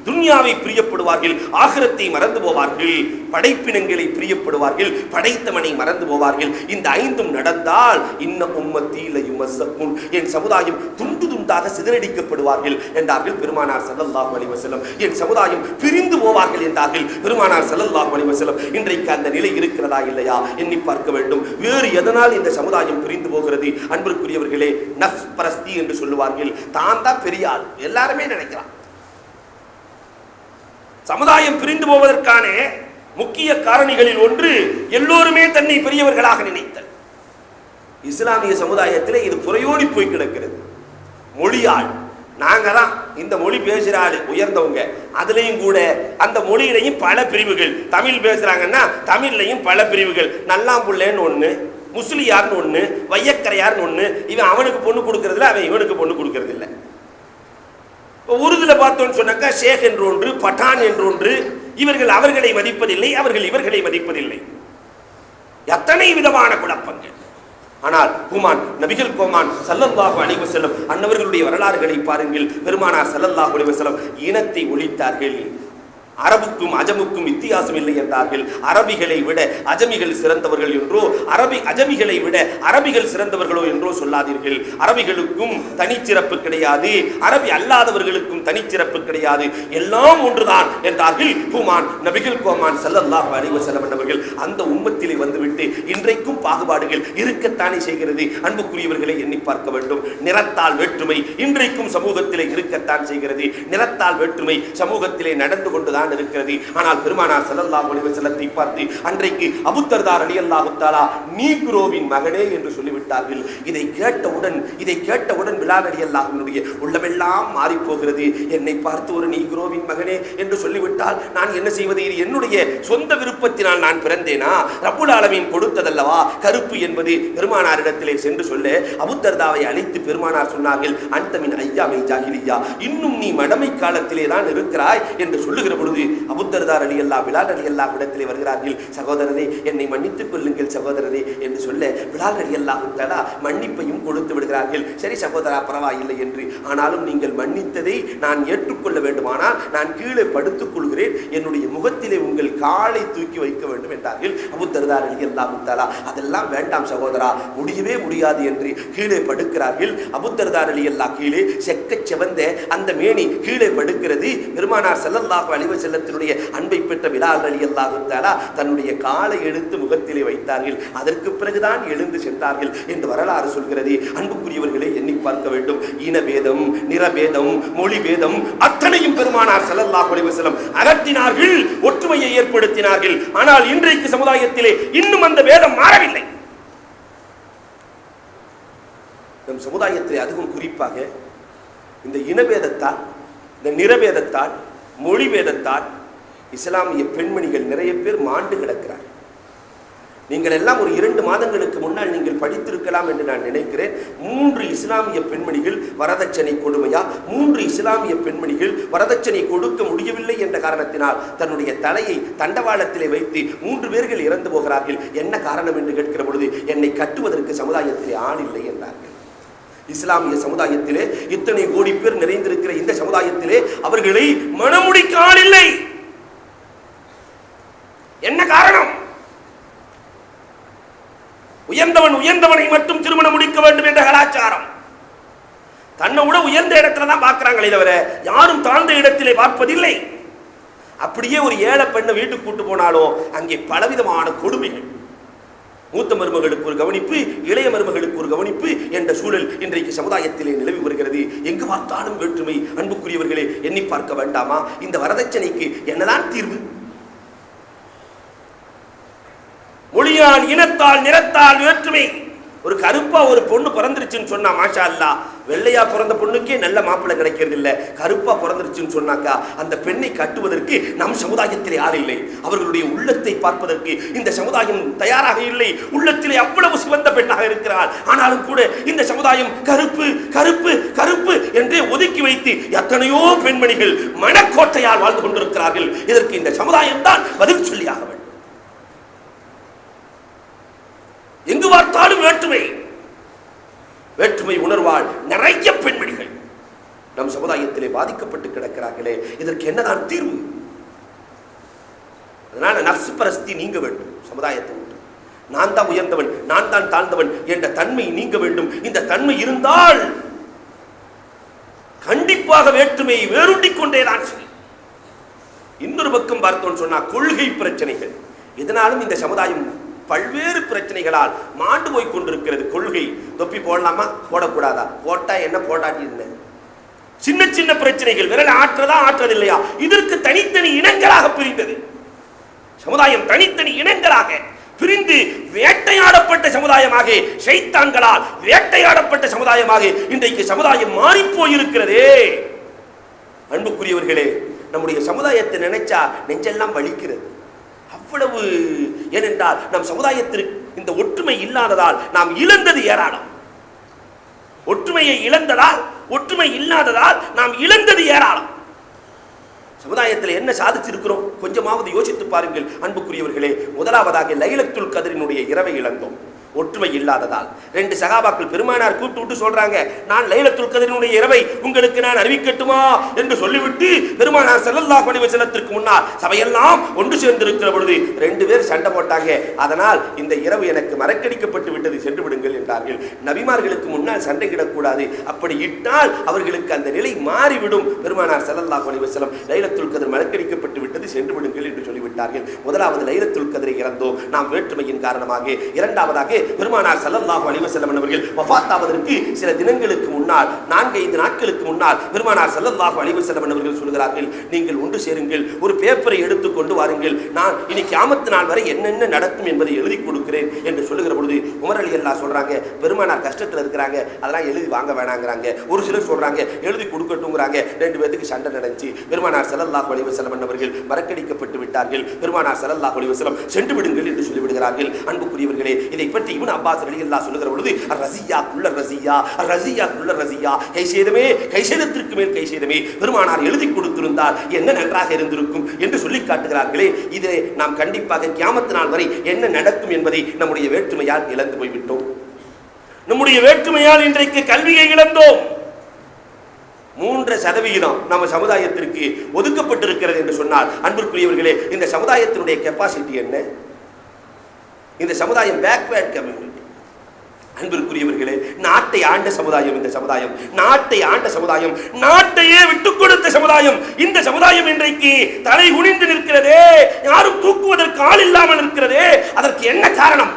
துன்யாவை பிரியப்படுவார்கள், ஆகிரத்தை மறந்து போவார்கள். படைப்பினங்களை பிரியப்படுவார்கள், படைத்தவனை மறந்து போவார்கள். இந்த ஐந்தும் நடந்தால் இன்ன உம்மத்தி லயுமஸ்ஸகுன், என் சமுதாயம் துண்டு துண்டாக சிதறடிக்கப்படுவார்கள் என்றார்கள் பெருமானார் ஸல்லல்லாஹு அலைஹி வஸல்லம். என் சமுதாயம் பிரிந்து போவார்கள் என்றார்கள் பெருமானார் ஸல்லல்லாஹு அலைஹி வஸல்லம். இன்றைக்கு அந்த நிலை இருக்கிறதா இல்லையா எண்ணி பார்க்க வேண்டும். வேறு எதனால் இந்த சமுதாயம் பிரிந்து போகிறது? அன்பிற்குரியவர்களே, நஃப்ஸ் பரஸ்தி என்று சொல்லுவார்கள். தான் தான் பெரிய ஆள் எல்லாருமே நினைக்கிறான். சமுதாயம் பிரிந்து போவதற்கான முக்கிய காரணிகளில் ஒன்று எல்லோருமே தன்னை பெரியவர்களாக நினைத்தல். இஸ்லாமிய சமுதாயத்தில் இது புறையோடி போய் கிடக்கிறது. மொழியால் நாங்க தான் இந்த மொழி பேசுற ஆளு உயர்ந்தவங்க, அதுலயும் கூட அந்த மொழியிலையும் பல பிரிவுகள். தமிழ் பேசுறாங்கன்னா தமிழ்லையும் பல பிரிவுகள். நல்லாம்புள்ளேன்னு ஒண்ணு, முஸ்லியார்னு ஒண்ணு, வையக்கரையார்னு ஒண்ணு. இவன் அவனுக்கு பொண்ணு கொடுக்கறதுல, அவன் இவனுக்கு பொண்ணு கொடுக்கறது இல்லை. உருதுல பார்த்தோன்னு சொன்னாக்கா ஷேக் என்று ஒன்று, பட்டான் என்று ஒன்று. இவர்கள் அவர்களை மதிப்பதில்லை, அவர்கள் இவர்களை மதிப்பதில்லை. எத்தனை விதமான குழப்பங்கள். ஆனால் நபிகள் கோமான் ஸல்லல்லாஹு அலைஹி வஸல்லம் அன்னவர்களுடைய வரலாறுகளை பாருங்கள். பெருமானார் ஸல்லல்லாஹு அலைஹி வஸல்லம் இனத்தை ஒழித்தார்கள். அரபுக்கும் அஜமுக்கும் வித்தியாசம் இல்லை என்றார்கள். அரபிகளை விட அஜமிகள் சிறந்தவர்கள் என்றோ, அஜமிகளை விட அரபிகள் சிறந்தவர்களோ என்றோ சொல்லாதீர்கள். அரபிகளுக்கும் தனிச்சிறப்பு கிடையாது, அரபி அல்லாதவர்களுக்கும் தனிச்சிறப்பு கிடையாது, எல்லாம் ஒன்றுதான் என்றார்கள் நபிகள் கோமான் ஸல்லல்லாஹு அலைஹி வஸல்லம் அவர்கள். அந்த உம்மத்திலே வந்துவிட்டு இன்றைக்கும் பாகுபாடுகள் இருக்கத்தானே செய்கிறது. அன்புக்குரியவர்களை எண்ணி பார்க்க வேண்டும். நிறத்தால் வேற்றுமை இன்றைக்கும் சமூகத்திலே இருக்கத்தான் செய்கிறது. நிறத்தால் வேற்றுமை சமூகத்திலே நடந்து கொண்டுதான் இருக்கிறது. ஆனால் பெருமானார் ஸல்லல்லாஹு அலைஹி வஸல்லத்தை பார்த்து அன்றைக்கு அபூ தர்தா ரலியல்லாஹு தஆலா நீக்ரோவின் மகனே என்று சொல்லிவிட்டார்கள். இதை கேட்டவுடன் பிலால் ரலியல்லாஹு அன்ஹுடைய உள்ளமெல்லாம் மாறி போகிறது. என்னை பார்த்து ஒரு நீக்ரோவின் மகனே என்று சொல்லிவிட்டால் நான் என்ன செய்வது? இது என்னுடைய சொந்த விருப்பத்தினால் நான் பிறந்தேனா? ரப்புல் ஆலமீன் கொடுத்ததல்லவா கருப்பு என்பது. பெருமானாரிடத்திலே சென்று சொல்ல அபூ தர்தாவை அழைத்து பெருமானார் சொன்னார்கள், அன்த மின் ஐயாமை ஜாஹிலியா, இன்னும் நீ மடமை காலத்திலே தான் இருக்கிறாய் என்று சொல்லுகிற பொழுது அபூ தர்தா ரலியல்லாஹு பிலால் ரலியல்லாஹு இடத்திலே வருகிறார்கள். சகோதரரே, என்னை மன்னித்துக் கொள்ளுங்கள் சகோதரரே என்று சொல்ல பிலால் ரலியல்லாஹு தஆலா மன்னிப்பையும் கொடுத்து விடுகிறார்கள். சரி சகோதரா, பரவாயில்லை என்று. ஆனாலும் நீங்கள் மன்னித்ததை நான் ஏற்றுக்கொள்ள வேண்டுமானால் நான் கீழே படுத்துக் கொள்கிறேன், என்னுடைய முகத்திலே உங்கள் காலை தூக்கி வைக்க வேண்டும் என்றார்கள் அபூ தர்தா ரலியல்லாஹு தஆலா. அதெல்லாம் வேண்டாம் சகோதரா, முடியவே முடியாது என்று கீழே படுக்கிறார்கள். அபூ தர்தா ரலியல்லாஹு கீழே செக்க செவந்த அந்த மேனி கீழே படுக்கிறது. பெருமானார் ஸல்லல்லாஹு அலைஹி செல்லத்தினுடைய அன்பை பெற்ற பிலால் ரலியல்லாஹு தஆலா தன்னுடைய காலை எடுத்து முகத்திலே வைத்தார்கள். அதற்கு பிறகுதான் எழுந்து சென்றார்கள் என்று வரலாறு சொல்கிறது. அன்புக்குரியவர்களை எண்ணி பார்க்க வேண்டும். இனபேதம், நிறபேதம், மொழி பேதம் அத்தனையும் பெருமானார் ஸல்லல்லாஹு அலைஹி வஸல்லம் அகற்றினார்கள், ஒற்றுமையை ஏற்படுத்தினார்கள். ஆனால் இன்றைக்கு சமுதாயத்திலே இன்னும் அந்த வேதம் மாறவில்லை. நம் சமுதாயத்திலே அதுவும் குறிப்பாக இந்த இனபேதத்தால், இந்த நிறபேதத்தால், மொழி பேதத்தால் இஸ்லாமிய பெண்மணிகள் நிறைய பேர் மாண்டு கிடக்கிறார். நீங்கள் எல்லாம் ஒரு 2 மாதங்களுக்கு முன்னால் நீங்கள் படித்திருக்கலாம் என்று நான் நினைக்கிறேன். 3 இஸ்லாமிய பெண்மணிகள் வரதட்சணை கொடுமையா, 3 இஸ்லாமிய பெண்மணிகள் வரதட்சணை கொடுக்க முடியவில்லை என்ற காரணத்தினால் தன்னுடைய தலையை தண்டவாளத்திலே வைத்து 3 பேர்கள் இறந்து போகிறார்கள். என்ன காரணம் என்று கேட்கிற பொழுது, என்னை கட்டுவதற்கு சமுதாயத்திலே ஆள் இல்லை என்றார்கள். இஸ்லாமிய சமுதாயத்திலே இத்தனை கோடி பேர் நிறைந்திருக்கிற இந்த சமுதாயத்திலே அவர்களை மணமுடிக்க ஆள் இல்லை. என்ன காரணம்? உயர்ந்தவனை மட்டும் திருமணம் முடிக்க வேண்டும் என்ற கலாச்சாரம். தன்னை விட உயர்ந்த இடத்துல தான் பார்க்கிறாங்களே தவிர யாரும் தாழ்ந்த இடத்திலே பார்ப்பதில்லை. அப்படியே ஒரு ஏழை பெண்ணை வீட்டுக்கு கூட்டு போனாலும் அங்கே பலவிதமான கொடுமைகள். மூத்த மருமகளுக்கு ஒரு கவனிப்பு, இளைய மருமகளுக்கு ஒரு கவனிப்பு என்ற சூழல் இன்றைக்கு சமுதாயத்திலே நிலவி வருகிறது. எங்கு பார்த்தாலும் வேற்றுமை. அன்புக்குரியவர்களே, எண்ணி பார்க்க வேண்டாமா? இந்த வரதட்சணைக்கு என்னதான் தீர்வு? மொழியால், இனத்தால், நிறத்தால் வேற்றுமை. ஒரு கருப்பா ஒரு பொண்ணு பிறந்துருச்சுன்னு சொன்னா மாஷா அல்லாஹ், வெள்ளையா பிறந்த பொண்ணுக்கே நல்ல மாப்பிள்ளை கிடைக்கிறது இல்லை. கருப்பா பிறந்துருச்சுன்னு சொன்னாக்கா அந்த பெண்ணை கட்டுவதற்கு நம் சமுதாயத்திலே யார் இல்லை. அவர்களுடைய உள்ளத்தை பார்ப்பதற்கு இந்த சமுதாயம் தயாராக இல்லை. உள்ளத்திலே அவ்வளவு சிவந்த பெண்ணாக இருக்கிறார். ஆனாலும் கூட இந்த சமுதாயம் கருப்பு கருப்பு கருப்பு என்றே ஒதுக்கி வைத்து எத்தனையோ பெண்மணிகள் மனக்கோட்டையால் வாழ்ந்து கொண்டிருக்கிறார்கள். இதற்கு இந்த சமுதாயம் தான் பதில் சொல்லியாக வேண்டும். எங்கு பார்த்தாலும் வேற்றுமை. வேற்றுமை உணர்வால் நிறைய பெண்மணிகள் நம் சமுதாயத்திலே பாதிக்கப்பட்டு கிடக்கிறார்களே, இதற்கு என்னதான் தீர்வு? அதனால நஃப்ஸ் பரஸ்தி நீங்க வேண்டும். சமுதாயத்தை விட்டு நான் தான் உயர்ந்தவன், நான் தான் தாழ்ந்தவன் என்ற தன்மை நீங்க வேண்டும். இந்த தன்மை இருந்தால் கண்டிப்பாக வேற்றுமையை வேரூண்டிக் கொண்டேதான். இன்னொரு பக்கம் பார்த்தோம் சொன்னா கொள்கை பிரச்சனைகள். இதனாலும் இந்த சமுதாயம் பல்வேறு பிரச்சனைகளால் மாண்டு போய் கொண்டிருக்கிறது. கொள்கை, தொப்பி போடலாமா போடக்கூடாதா, போட்டா என்ன போட்டாட்டி என்ன, சின்ன சின்ன பிரச்சனைகள், விரல் ஆற்றதா ஆற்றதில்லையா, இதற்கு தனித்தனி இனங்களாக பிரிந்தது சமுதாயம். தனித்தனி இனங்களாக பிரிந்து வேட்டையாடப்பட்ட சமுதாயமாக, ஷைத்தான்களால் வேட்டையாடப்பட்ட சமுதாயமாக இன்றைக்கு சமுதாயம் மாறி போயிருக்கிறதே. அன்புக்குரியவர்களே, நம்முடைய சமுதாயத்தை நினைச்சா நெஞ்செல்லாம் வலிக்கிறது. அவ்வளவு. ஏனென்றால் நம் சமுதாயத்திற்கு இந்த ஒற்றுமை இல்லாததால் நாம் இழந்தது ஏராளம். ஒற்றுமையை இழந்ததால், ஒற்றுமை இல்லாததால் நாம் இழந்தது ஏராளம். சமுதாயத்தில் என்ன சாதிச்சிருக்கிறோம் கொஞ்சமாவது யோசித்து பாருங்கள் அன்புக்குரியவர்களே. முதலாவதாக லைலத்துல் கத்ரினுடைய இரவை இழந்தோம், ஒற்றுமை இல்லாததால். 2 சகாபாக்கள் பெருமானார் கூப்பிட்டு விட்டு சொல்றாங்க, நான் லைலத்துல் கத்ரினுடைய இரவை உங்களுக்கு நான் அறிவிக்கட்டுமா என்று சொல்லிவிட்டு பெருமானார் ஸல்லல்லாஹு அலைஹி வஸல்லத்திற்கு முன்னால் சபையெல்லாம் ஒன்று சேர்ந்திருக்கிற பொழுது 2 பேர் சண்டை போட்டாங்க. அதனால் இந்த இரவு எனக்கு மறக்கடிக்கப்பட்டு விட்டது, சென்று விடுங்கள் என்றார்கள். நபிமார்களுக்கு முன்னால் சண்டையிடக்கூடாது, அப்படி இட்டால் அவர்களுக்கு அந்த நிலை மாறிவிடும். பெருமானார் ஸல்லல்லாஹு அலைஹி வஸல்லம் லைலத்துல் கத்ர் மறக்கடிக்கப்பட்டு விட்டது, சென்று விடுங்கள் என்று சொல்லிவிட்டார்கள். முதலாவது லைலத்துல் கத்ரை இறந்தோம் நாம் வேற்றுமையின் காரணமாக. இரண்டாவதாக பெருமானார் ஸல்லல்லாஹு அலைஹி வஸல்லம் அவர்கள் வஃபாத் ஆவதற்கு சில தினங்களுக்கு முன்னால், 4-5 நாட்களுக்கு முன்னால் பெருமானார் ஸல்லல்லாஹு அலைஹி வஸல்லம் அவர்கள் சொல்கிறார்கள், நீங்கள் ஒன்று சேருங்கள், ஒரு பேப்பரை எடுத்துக் கொண்டு வாருங்கள், நான் இனி கியாமத் நாள் வரை என்னென்ன நடக்கும் என்பதை எழுதி கொடுக்கிறேன் என்று சொல்லுகிற பொழுது உமர் ரலியல்லாஹு சொல்றாங்க, பெருமானார் கஷ்டத்தில் இருக்கிறாங்க, அதெல்லாம் எழுதி வாங்க வேணாங்கிறாங்க. ஒரு சிலர் சொல்றாங்க எழுதி கொடுக்கட்டும்ங்கறாங்க. 2 பேருக்கு சண்டை நடந்துச்சு. பெருமானார் ஸல்லல்லாஹு அலைஹி வஸல்லம் அவர்கள் மறக்கடிக்கப்பட்டு விட்டார்கள். பெருமானார் ஸல்லல்லாஹு அலைஹி வஸல்லம் சென்று விடுங்கள் என்று சொல்லிவிடுகிறார்கள். அன்புக்குரியவர்களே, இதை பற்றி இப்னு அப்பாஸ் ரலியல்லாஹு சொல்லுகிற பொழுது ரஸியா குல்ல ரஸியா, ரஸியா குல்ல ரஸியா, கை செய்தமே கை செய்தத்திற்கு மேல் கை செய்தமே, பெருமானார் எழுதி கொடுத்திருந்தால் என்ன நன்றாக இருந்திருக்கும் என்று சொல்லி காட்டுகிறார்களே. இதை நாம் கண்டிப்பாக கியாமத் நாள் வரை என்ன நடக்கும் என்பதை நம்முடைய வேற்றுமையால் இழந்து போய்விட்டோம். நம்முடைய வேற்றுமையால் இன்றைக்கு கல்வியை இழந்தோம். 3% நம்ம சமுதாயத்திற்கு ஒதுக்கப்பட்டிருக்கிறது என்று சொன்னால் அன்பிற்குரியவர்களே, இந்த சமுதாயத்தினுடைய கெப்பாசிட்டி என்ன? இந்த சமுதாயம் பேக்வேர்ட் கம்யூனிட்டி. அன்பிற்குரியவர்களே, நாட்டை ஆண்ட சமுதாயம் இந்த சமுதாயம். நாட்டை ஆண்ட சமுதாயம், நாட்டையே விட்டுக் கொடுத்த சமுதாயம் சமுதாயம். இந்த சமுதாயம் இன்றைக்கு தலை குனிந்து நிற்கிறதே, யாரும் தூக்குவதற்கு ஆள் இல்லாமல் இருக்கிறதே. அதற்கு என்ன காரணம்?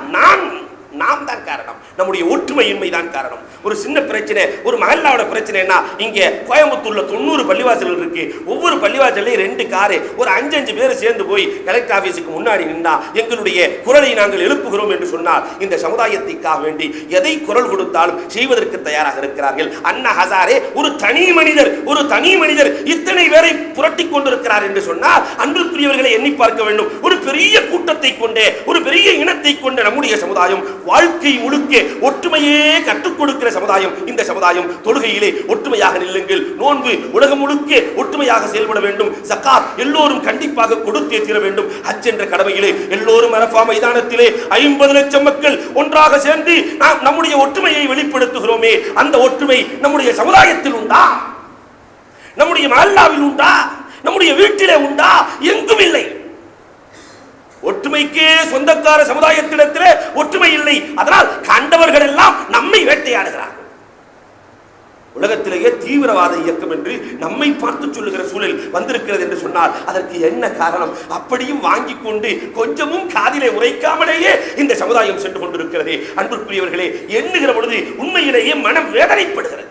நாம் தான் காரணம். நம்முடைய ஒற்றுமையின்மை தான் காரணம். ஒரு சின்ன பிரச்சனை, ஒரு மஹல்லாவோட பிரச்சனைனா, இங்க கோயம்புத்தூர்ல 90 பள்ளிவாசல்கள் இருக்கு. ஒவ்வொரு பள்ளிவாசல்லையும் 2 காரு, ஒரு 5 பேர் சேர்ந்து போய் கலெக்டர் ஆபீஸுக்கு முன்னாடி நின்றா எங்களுடைய குரலை நாங்கள் எழுப்புகிறோம் என்று சொன்னால், இந்த சமுதாயத்திற்காக வேண்டி எதை குரல் கொடுத்தாலும் செய்வதற்கு தயாராக இருக்கிறார்கள். அண்ணா ஹசாரே ஒரு தனி மனிதர் இத்தனை பேரை புரட்டி கொண்டிருக்கிறார் என்று சொன்னால், அன்புக்குரியவர்களை எண்ணி பார்க்க வேண்டும். ஒரு பெரிய கூட்டத்தை கொண்டே, ஒரு பெரிய இனத்தை கொண்ட நம்முடைய சமுதாயம் வாழ்க்கை முழுக்க ஒற்றுமையே கற்றுக் கொடுக்கிற சமுதாயம் இந்த சமுதாயம். தொழுகையிலே ஒற்றுமையாக நில்லுங்கள். நோன்பு உலகம் முழுக்க ஒற்றுமையாக செயல்பட வேண்டும். ஜகாத் எல்லோரும் கண்டிப்பாக கொடுத்தே தீர வேண்டும். ஹஜ் என்ற கடமையிலே எல்லோரும் அரஃபா மைதானத்திலே 50 லட்சம் மக்கள் ஒன்றாக சேர்ந்து நாம் நம்முடைய ஒற்றுமையை வெளிப்படுத்துகிறோமே, அந்த ஒற்றுமை நம்முடைய சமுதாயத்தில் உண்டா? நம்முடைய மஹல்லாவில் உண்டா? நம்முடைய வீட்டிலே உண்டா? எங்கும் இல்லை. ஒற்றுமைக்கே சொந்தக்கார சமுதாயத்திடத்திலே ஒற்றுமை இல்லை. அதனால் கண்டவர்கள் எல்லாம் நம்மை வேட்டையாடுகிறார்கள். உலகத்திலேயே தீவிரவாத இயக்கம் என்று நம்மை பார்த்து சொல்லுகிற சூழல் வந்திருக்கிறது என்று சொன்னால் அதற்கு என்ன காரணம்? அப்படியும் வாங்கி கொண்டு கொஞ்சமும் காதிலே உரைக்காமலேயே இந்த சமுதாயம் சென்று கொண்டிருக்கிறது. அன்புக்குரியவர்களே, எண்ணுகிற பொழுது உண்மையிலேயே மனம் வேதனைப்படுகிறது.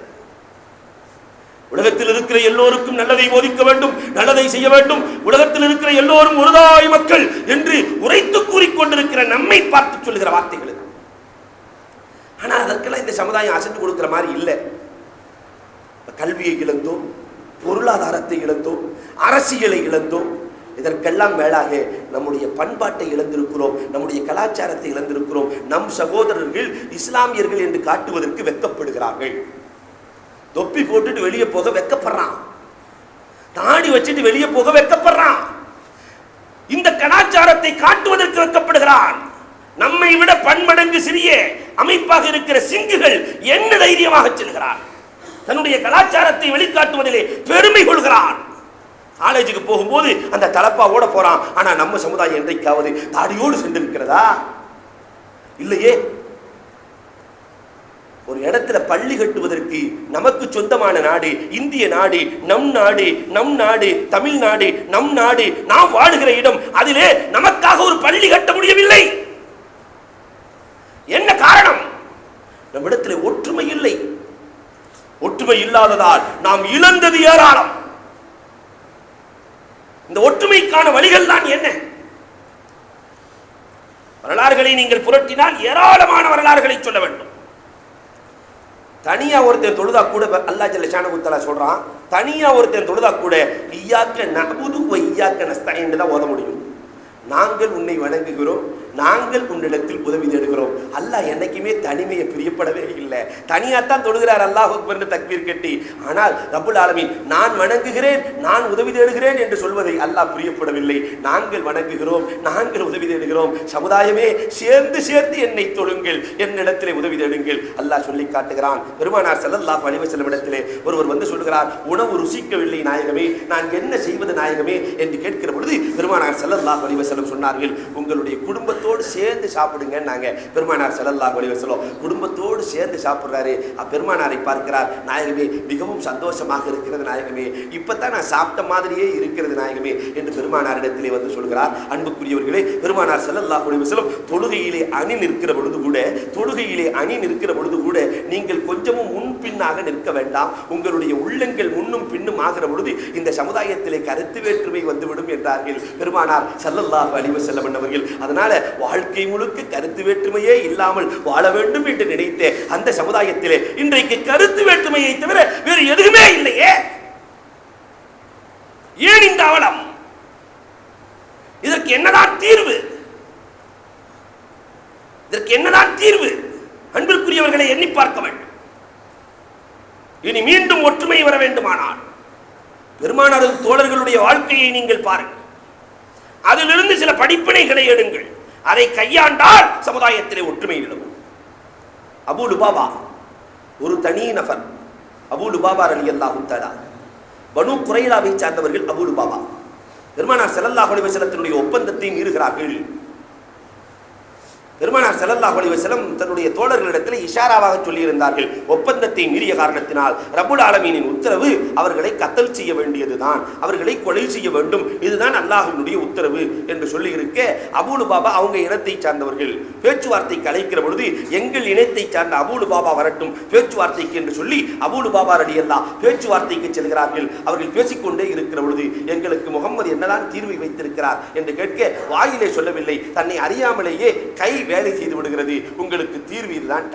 உலகத்தில் இருக்கிற எல்லோருக்கும் நல்லதை போதிக்க வேண்டும், நல்லதை செய்ய வேண்டும். உலகத்தில் இருக்கிற எல்லோரும் ஒருதாய் மக்கள் என்று உரைத்து கூறிக்கொண்டிருக்கிற நம்மை பார்த்து சொல்லுகிற வார்த்தைகள். ஆனால் அதற்கெல்லாம் இந்த சமுதாயம் அசைந்து கொடுக்கிற மாதிரி இல்லை. கல்வியை இழந்தோம், பொருளாதாரத்தை இழந்தோம், அரசியலை இழந்தோம். இதற்கெல்லாம் மேலாக நம்முடைய பண்பாட்டை இழந்திருக்கிறோம், நம்முடைய கலாச்சாரத்தை இழந்திருக்கிறோம். நம் சகோதரர்கள் இஸ்லாமியர்கள் என்று காட்டுவதற்கு வெட்கப்படுகிறார்கள். தொப்பி போட்டுட்டு வெளியே போக வெட்கப்படுறான், தாடி வச்சுட்டு வெளியே போக வெட்கப்படுறான், இந்த கலாச்சாரத்தை காட்டுவதற்கு வெட்கப்படுகிறான். நம்மை விட பன்மடங்கு சிறிய அமைப்பாக இருக்கிற சிங்குகள் என்ன தைரியமாக செல்கிறான், தன்னுடைய கலாச்சாரத்தை வெளிக்காட்டுவதிலே பெருமை கொள்கிறான். காலேஜுக்கு போகும்போது அந்த தலப்பாவோட போறான். ஆனா நம்ம சமுதாயம் என்றைக்காவது தாடியோடு சென்றிருக்கிறதா? இல்லையே. ஒரு இடத்துல பள்ளி கட்டுவதற்கு நமக்கு சொந்தமான நாடு இந்திய நாடு, நம் நாடு தமிழ்நாடு, நம் நாடு, நாம் வாழுகிற இடம், அதிலே நமக்காக ஒரு பள்ளி கட்ட முடியவில்லை. என்ன காரணம்? நம்மிடத்தில் ஒற்றுமை இல்லை. ஒற்றுமை இல்லாததால் நாம் இழந்தது ஏராளம். இந்த ஒற்றுமைக்கான வழிகள் தான் என்ன? வரலாறுகளை நீங்கள் புரட்டினால் ஏராளமான வரலாறுகளை சொல்ல வேண்டும். தனியா ஒருத்தன் தொழுதா கூட அல்லாஹ் ஜல்ல ஷானஹு தஆலா சொல்றான், தனியா ஒருத்தன் தொழுதா கூட இய்யாக நஅபுது வ இய்யாக நஸ்தஈன் தான் ஓத முடியும். நாங்கள் உன்னை வணங்குகிறோம், நாங்கள் உன்னிடத்தில் உதவி தேடுகிறோம். அல்லாஹ் என்னைக்குமே தனிமையை பிரியப்படவே இல்லை. தனியாத்தான் தொழுகிறார் அல்லாஹ் அக்பர்னு தக்பீர் கட்டி. ஆனால் ரப்புல் ஆலமீன் நான் வணங்குகிறேன், நான் உதவி தேடுகிறேன் என்று சொல்வதை அல்லாஹ் பிரியப்படவில்லை. நாங்கள் வணங்குகிறோம், நாங்கள் உதவி தேடுகிறோம். சமுதாயமே சேர்ந்து என்னை தொழுங்கள், என்னிடத்திலே உதவி தேடுங்கள் அல்லாஹ் சொல்லி காட்டுகிறான். பெருமானார் ஸல்லல்லாஹு அலைஹி வஸல்லம் இடத்திலே ஒருவர் வந்து சொல்கிறார், உணவு ருசிக்கவில்லை நாயகமே, நான் என்ன செய்வது நாயகமே என்று கேட்கிற பொழுது பெருமானார் ஸல்லல்லாஹு அலைஹி வஸல்லம் சொன்னார்கள், உங்களுடைய குடும்பத்தோடு சேர்ந்து சாப்பிடுங்க. நாங்க பெருமானார் ஸல்லல்லாஹு அலைஹி வஸல்லம் குடும்பத்தோடு சேர்ந்து சாப்பிடுறாரு. பெருமானாரை பார்க்கிறார், நாயகமே மிகவும் சந்தோஷமாக இருக்கிறது நாயகமே, இப்பதான் நான் சாப்பிட்ட மாதிரியே இருக்கிறது நாயகமே என்று பெருமானாரிடத்திலே வந்து சொல்கிறார். அன்புக்குரியவர்களே, பெருமானார் ஸல்லல்லாஹு அலைஹி வஸல்லம் தொழுகையிலே அணி நிற்கிற பொழுது கூட நீங்கள் கொஞ்சமும் முன்பின்னாக நிற்க வேண்டாம், உங்களுடைய உள்ளங்கள் முன்னும் பின்னும் ஆகிற பொழுது இந்த சமுதாயத்திலே கருத்து வேற்றுமை வந்துவிடும் என்றார்கள் பெருமானார் ஸல்லல்லாஹு அலைஹி வஸல்லம் அவர்கள். அதனால வாழ்க்கை முழுக்க கருத்து வேற்றுமையே இல்லாமல் வாழ வேண்டும் என்று நினைத்த அந்த சமுதாயத்திலே இன்றைக்கு கருத்து வேற்றுமையை தவிர வேறு எதுவுமே இல்லையே. ஏன் இந்த அவலம்? இதற்கு என்னதான் தீர்வு? அன்பிற்குரியவர்களை எண்ணி பார்க்க வேண்டும். இனி மீண்டும் ஒற்றுமை வர வேண்டுமானால் பெருமானார் தோழர்களுடைய வாழ்க்கையை நீங்கள் பாருங்கள், அதிலிருந்து சில படிப்பினைகளை எடுங்கள். அதை கையாண்டால் சமுதாயத்திலே ஒற்றுமை நிலவும். அபூ லுபாபா ஒரு தனி நபர். அபூ லுபாபா ரலியல்லாஹு தஆலா பனு குரைலாவை சார்ந்தவர்கள். அபூ லுபாபா பெருமானார் ஸல்லல்லாஹு அலைஹி வஸல்லத்தினுடைய ஒப்பந்தத்தை மீறுகிறார்கள். பெருமானார் ஸல்லல்லாஹு அலைஹி வஸல்லம் தன்னுடைய தோழர்களிடத்தில் இஷாராவாக சொல்லியிருந்தார்கள். ஒப்பந்தத்தை மீறிய காரணத்தினால் ரப்புல் ஆலமீனின் உத்தரவு அவர்களை கத்தல் செய்ய வேண்டியதுதான், அவர்களை கொலை செய்ய வேண்டும், இதுதான் அல்லாஹ்வினுடைய உத்தரவு என்று சொல்லி இருக்க, அபூ லுபாபா அவங்க இனத்தை சார்ந்தவர்கள் பேச்சுவார்த்தைக்கு அழைக்கிற பொழுது எங்கள் இனத்தை சார்ந்த அபூ லுபாபா வரட்டும் பேச்சுவார்த்தைக்கு என்று சொல்லி அபூ லுபாபா ரலியல்லாஹு பேச்சுவார்த்தைக்கு செல்கிறார்கள். அவர்கள் பேசிக்கொண்டே இருக்கிற பொழுது எங்களுக்கு முகம்மது என்னதான் தீர்வை வைத்திருக்கிறார் என்று கேட்க வாயிலே சொல்லவில்லை, தன்னை அறியாமலேயே கை வேலை செய்து விடுகிறது, உங்களுக்கு தீர்வு இதுதான்.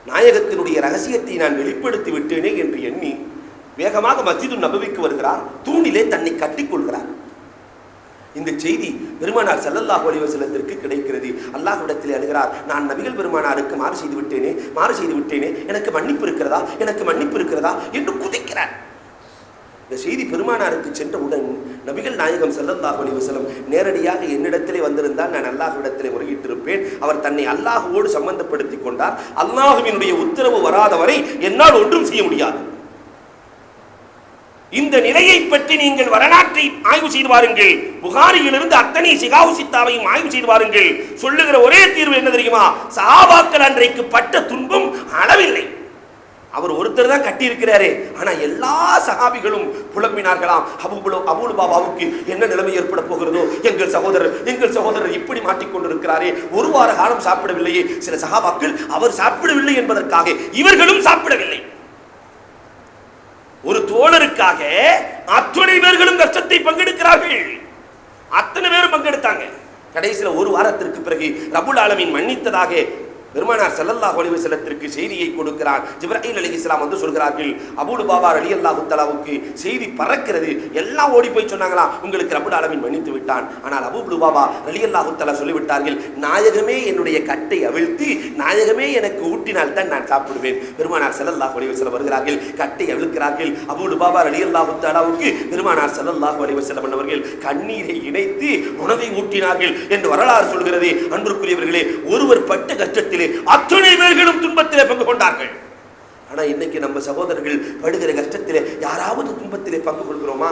நாயகத்தினுடைய ரகசியத்தை நான் வெளிப்படுத்தி விட்டேனே என்று எண்ணி வேகமாக மஸ்ஜிது நபவிக்கு வருகிறார். தூணிலே தன்னை கட்டிக்கொள்கிறார். இந்த செய்தி பெருமானார் ஸல்லல்லாஹு அலைஹி வஸல்லத்திற்கு கிடைக்கிறது. அல்லாஹ்விடத்தில் அழுகிறார், நான் நபிகள் பெருமானாருக்கு மாறு செய்து விட்டேனே, எனக்கு மன்னிப்பு இருக்கிறதா என்று குதிக்கிறார். இந்த செய்தி பெருமானாருக்கு சென்றவுடன் நபிகள் நாயகம் ஸல்லல்லாஹு அலைஹி வஸல்லம் நேரடியாக என்னிடத்திலே வந்திருந்தால் நான் அல்லாஹ்விடத்திலே முறையிட்டிருப்பேன். அவர் தன்னை அல்லாஹ்வோடு சம்பந்தப்படுத்திக் கொண்டார். அல்லாஹ்வினுடைய உத்தரவு வராதவரை என்னால் ஒன்றும் செய்ய முடியாது. இந்த நிலையை பற்றி நீங்கள் வரலாற்றை ஆய்வு செய்து பாருங்கள். புகாரியிலிருந்து அத்தனை சிகாவு சித்தாவையும் ஆய்வு செய்து பாருங்கள். சொல்லுகிற ஒரே தீர்வு என்ன தெரியுமா? சஹாபாக்கள் அன்றைக்கு பட்ட துன்பம் அளவில்லை. அவர் ஒருத்தர் தான் கட்டி இருக்கிறாரே, ஆனா எல்லா சஹாபிகளும் புலம்பினார்களாம், அபூ லுபாபாவுக்கு என்ன நிலைமை ஏற்பட போகிறதோ, எங்கள் சகோதரர் இப்படி மாட்டிக்கொண்டிருக்கிறாரே, ஒரு வார காலம் சாப்பிடவில்லையே. சில சஹாபாக்கள் அவர் சாப்பிடவில்லை என்பதற்காக இவர்களும் சாப்பிடவில்லை. ஒரு தோழருக்காக அத்தனை பேர்களும் கஷ்டத்தை பங்கெடுக்கிறார்கள். அத்தனை பேரும் பங்கெடுத்தாங்க. கடைசியில் ஒரு வாரத்திற்கு பிறகு ரப்புல் ஆலமீன் மன்னித்ததாக பெருமானார் ஸல்லல்லாஹு அலைஹி வஸல்லத்திற்கு செய்தியை கொடுக்கிறார். ஜிப்ரீல் அலைஹிஸ்ஸலாம் வந்து சொல்கிறார்கள், அபூ லுபாபா ரலியல்லாஹு தஆலாவுக்கு செய்தி பறக்கிறது. எல்லாம் ஓடி போய் சொன்னாங்களா, உங்களுக்கு ரப்புல் ஆலமீன் மன்னித்து விட்டான். ஆனால் அபூ லுபாபா ரலியல்லாஹு தஆலா சொல்லிவிட்டார்கள், நாயகமே என்னுடைய கட்டை அவிழ்த்து நாயகமே எனக்கு ஊட்டினால் தான் நான் சாப்பிடுவேன். பெருமானார் ஸல்லல்லாஹு அலைஹி வஸல்லம் வருகிறார்கள், கட்டை அவிழ்க்கிறார்கள். அபூ லுபாபா ரலியல்லாஹு தஆலாவுக்கு பெருமானார் ஸல்லல்லாஹு அலைஹி வஸல்லம் அவர்கள் கண்ணீரை இணைத்து உணவை ஊட்டினார்கள் என்று வரலாறு சொல்கிறது. அன்புக்குரியவர்களே, ஒருவர் பட்ட கஷ்டத்தில் அத்தனை பேர்களும் துன்பத்திலே பங்கு கொண்டார்கள். ஆனா இன்னைக்கு நம்ம சகோதரர்கள் படுகிற கஷ்டத்திலே யாராவது துன்பத்திலே பங்கு கொள்கிறோமா?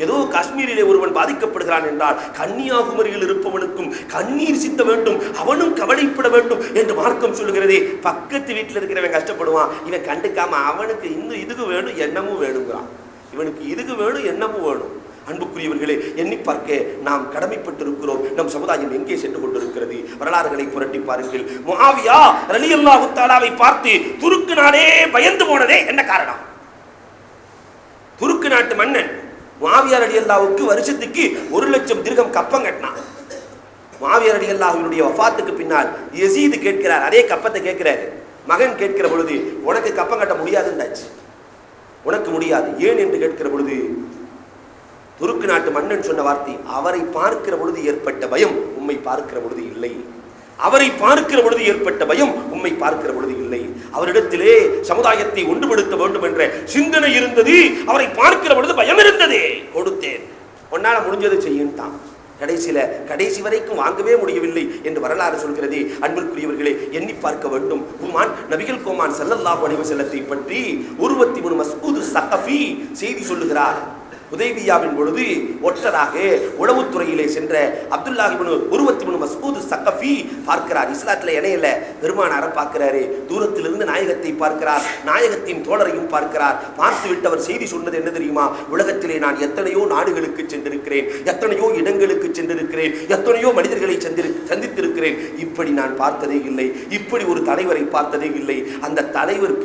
ஏதோ காஷ்மீரிலே ஒருவன் பாதிக்கப்படுகிறான் என்றால் கன்னியாகுமரியில் இருப்பவனுக்கும் கண்ணீர் சிந்த வேண்டும், அவனும் கவலைப்பட வேண்டும் என்று மார்க்கம் சொல்லுகிறதே. பக்கத்து வீட்டில் இருக்கிறவன் கஷ்டப்படுவான், இவன் கண்டுக்காம அவனுக்கு இன்னும் இதுக்கு வேணும் என்னமும் வேணுங்கிறான், இவனுக்கு இதுக்கு வேணும் என்னமும் வேணும். அன்புக்குரியவர்களே, எண்ணி பார்க்க நாம் கடமைப்பட்டிருக்கிறோம். நம் சமுதாயம் எங்கே சென்று கொண்டிருக்கிறது? வரலாறுகளை புரட்டி பாருங்கள். முஆவியா ரலியல்லாஹு தஆலாவை பார்த்து துருக்கு நாடே பயந்து போனதே என்ன காரணம்? துருக்கு நாட்டு மன்னன் முஆவியா ரலியல்லாஹுக்கு வருஷத்துக்கு 1,00,000 திர்ஹம் கப்பம் கட்டினான். முஆவியா ரலியல்லாஹுவினுடைய வஃபாத்துக்கு பின்னால் யஸீத் கேட்கிறார், அதே கப்பத்தை கேட்கிறார். மகன் கேட்கிற பொழுது உனக்கு கப்பம் கட்ட முடியாதுன்னாச்சு. உனக்கு முடியாது ஏன் என்று கேட்கிற பொழுது துருக்கு நாட்டு மன்னன் சொன்ன வார்த்தை, அவரை பார்க்கிற பொழுது ஏற்பட்ட பயம் உம்மை பார்க்கிற பொழுது இல்லை. அவரை பார்க்கிற பொழுது ஏற்பட்ட பயம் உம்மை பார்க்கிற பொழுது இல்லை. அவரிடத்திலே சமுதாயத்தை ஒன்றுபடுத்த வேண்டும் என்ற சிந்தனை இருந்தது, அவரை பார்க்கிற பொழுது பயம் இருந்தது. கொடுத்தேன், உன்னால முடிஞ்சதை செய்யுன்ட்டான். கடைசி வரைக்கும் வாங்கவே முடியவில்லை என்று வரலாறு சொல்கிறது. அன்பிற்குரியவர்களே, எண்ணி பார்க்க வேண்டும். நபிகள் கோமான் ஸல்லல்லாஹு அலைஹி வஸல்லத்தை பற்றி உருவத்தி இப்னு மஸ்ஊத் ஸகஃபி செய்தி சொல்லுகிறார். ஹுதைபியாவின் பொழுது ஒற்றராக உளவுத்துறையிலே சென்ற அப்துல்லாஹ் இப்னு உருவத் இப்னு மஸ்ஊத் ஸகஃபி பார்க்கிறார். இஸ்லாத்துல இணையல, பெருமானாரை பார்க்கிறாரு. தூரத்திலிருந்து நாயகத்தை பார்க்கிறார், நாயகத்தின் தோழரையும் பார்க்கிறார். பார்த்து விட்டவர் செய்தி சொன்னது என்ன தெரியுமா? உலகத்திலே நான் எத்தனையோ நாடுகளுக்கு சென்றிருக்கிறேன், எத்தனையோ இடங்களுக்கு சென்றிருக்கிறேன், எத்தனையோ மனிதர்களை சந்தித்திருக்கிறேன், இப்படி நான் பார்த்ததே இல்லை, இப்படி ஒரு தலைவரை பார்த்ததே இல்லை. அந்த தலைவர்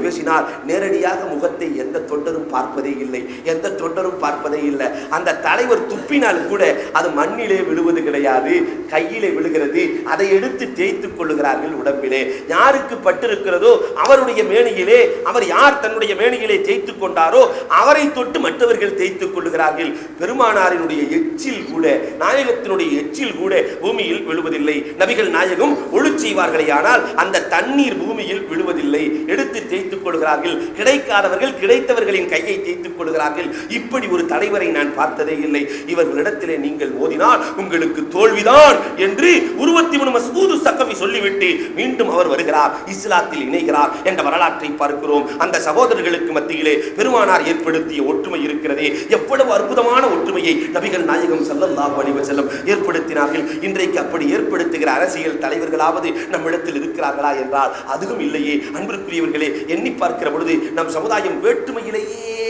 பேசினால் நேரடியாக முகத்தை எந்த தொண்டரும் பார்ப்பதே இல்லை, எந்த தொண்டரும் பார்ப்பதே இல்லை. அந்த தலைவர் துப்பினால் கூட அது மண்ணிலே விழுவது கிடையாது, கையிலே விழுகிறது. அதை எடுத்து தேய்த்துக் கொள்ளுகிறார்கள் உடம்பிலே. யாருக்கு பட்டிருக்கிறதோ அவருடைய மேனியிலே, அவர் யார் தன்னுடைய மேனியிலே தேய்த்துக் கொண்டாரோ அவரை தொட்டு மற்றவர்கள் தேய்த்துக் கொள்ளுகிறார்கள். பெருமானாரினுடைய எச்சில் கூட, நாயகத்தினுடைய எச்சில் கூட பூமியில் விழுவதில்லை. நபிகள் நாயகம் ஒளி செய்வார்களே, ஆனால் அந்த தண்ணீர் பூமியில் விழுவதில்லை, எடுத்து தேய்த்துக் கொள்கிறார்கள். கிடைக்காதவர்கள் கிடைத்தவர்களின் கையை தேய்த்துக் கொள்கிறார்கள். இப்படி ஒரு தலைவரை நான் பார்த்ததே இல்லை, இவர்களிடத்திலே நீங்கள் மோதினால் உங்களுக்கு தோல்விதான் என்று உருவத்தி மஸ்ஊத் ஸகஃபி சொல்லிவிட்டு மீண்டும் அவர் வருகிறார், இஸ்லாத்தில் இணைகிறார் என்ற வரலாற்றை பார்க்கிறோம். அந்த சகோதரர்களுக்கு மத்தியிலே பெருமானார் ஏற்படுத்திய ஒற்றுமை இருக்கிறதே, எவ்வளவு அற்புதமான ஒற்றுமையை நபிகள் நாயகம் ஸல்லல்லாஹு அலைஹி வஸல்லம் ஏற்படுத்தினார்கள். இன்றைக்கு அப்படி ஏற்படுத்துகிற அரசியல் தலைவர்களாவது நம்மிடத்தில் இருக்கிறார்களா என்றால் அதுவும் இல்லையே. அன்பிற்குரியவர்களே, எண்ணி பார்க்கிற பொழுது நம் சமுதாயம் வேற்றுமையிலேயே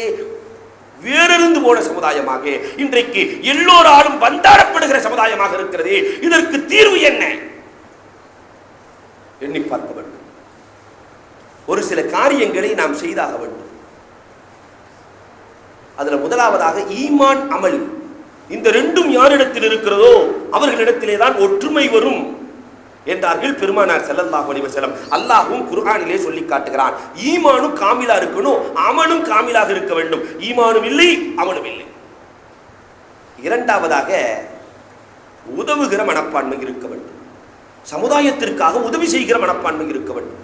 வேறிருந்து போன சமுதாயமாக இன்றைக்கு எல்லோராலும் பந்தாடப்படுகிற சமுதாயமாக இருக்கிறது. இதற்கு தீர்வு என்ன? எண்ணி பார்க்க வேண்டும். ஒரு சில காரியங்களை நாம் செய்தாக வேண்டும். அதுல முதலாவதாக ஈமான், அமல், இந்த ரெண்டும் யாரிடத்தில் இருக்கிறதோ அவர்களிடத்திலே தான் ஒற்றுமை வரும் என்றார்கள் பெருமானார் ஸல்லல்லாஹு அலைஹி வஸல்லம். அல்லாஹ்வும் குர்ஆனிலே சொல்லி காட்டுகிறான், ஈமானும் காமிலா இருக்கணும், அமலும் காமிலாக இருக்க வேண்டும். ஈமானும் இல்லை, அமலும் இல்லை. இரண்டாவதாக உதவுகிற மனப்பான்மை இருக்க வேண்டும். சமுதாயத்திற்காக உதவி செய்கிற மனப்பான்மை இருக்க வேண்டும்.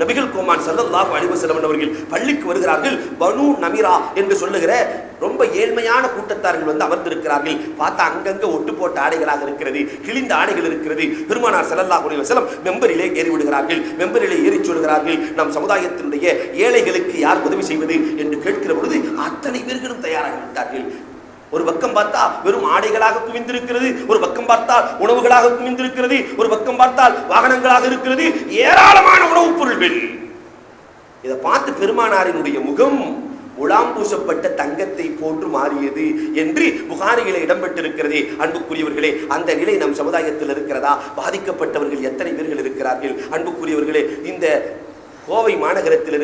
நபிகள் கோமான் ஸல்லல்லாஹு அலைஹி வஸல்லம் அவர்கள் பள்ளிக்கு வருகிறார்கள். பனு நமிரா என்று சொல்லுகிற ரொம்ப ஏழ்மையான கூட்டத்தார்கள் வந்து அமர்ந்திருக்கிறார்கள். பார்த்தா அங்கங்க ஒட்டு போட்ட ஆடைகளாக இருக்கிறது, கிழிந்த ஆடைகள் இருக்கிறது. பெருமானார் ஸல்லல்லாஹு அலைஹி வஸல்லம் மெம்பரிலே ஏறி விடுகிறார்கள். மெம்பரிலே ஏறி சொல்கிறார்கள், நம் சமுதாயத்தினுடைய ஏழைகளுக்கு யார் உதவி செய்வது என்று கேட்கிற பொழுது அத்தனை பேர்களும் தயாராகி விட்டார்கள். ஒரு பக்கம் பார்த்தா வெறும் ஆடைகளாக குவிந்திருக்கிறது, ஒரு பக்கம் பார்த்தால் உணவுகளாக குவிந்திருக்கிறது, ஒரு பக்கம் பார்த்தால் வாகனங்களாக இருக்கிறது, ஏராளமான உணவுப் பொருள்கள். இதை பார்த்து பெருமானாரினுடைய முகம் உலாம் பூசப்பட்ட தங்கத்தை போன்று மாறியது என்று புகாரிகளை இடம்பெற்றிருக்கிறது. அன்புக்குரியவர்களே, அந்த நிலை நம் சமுதாயத்தில் இருக்கிறதா? பாதிக்கப்பட்டவர்கள் எத்தனை பேர்கள் இருக்கிறார்கள்? அன்புக்குரியவர்களே, இந்த கோவை மாநகரத்தில்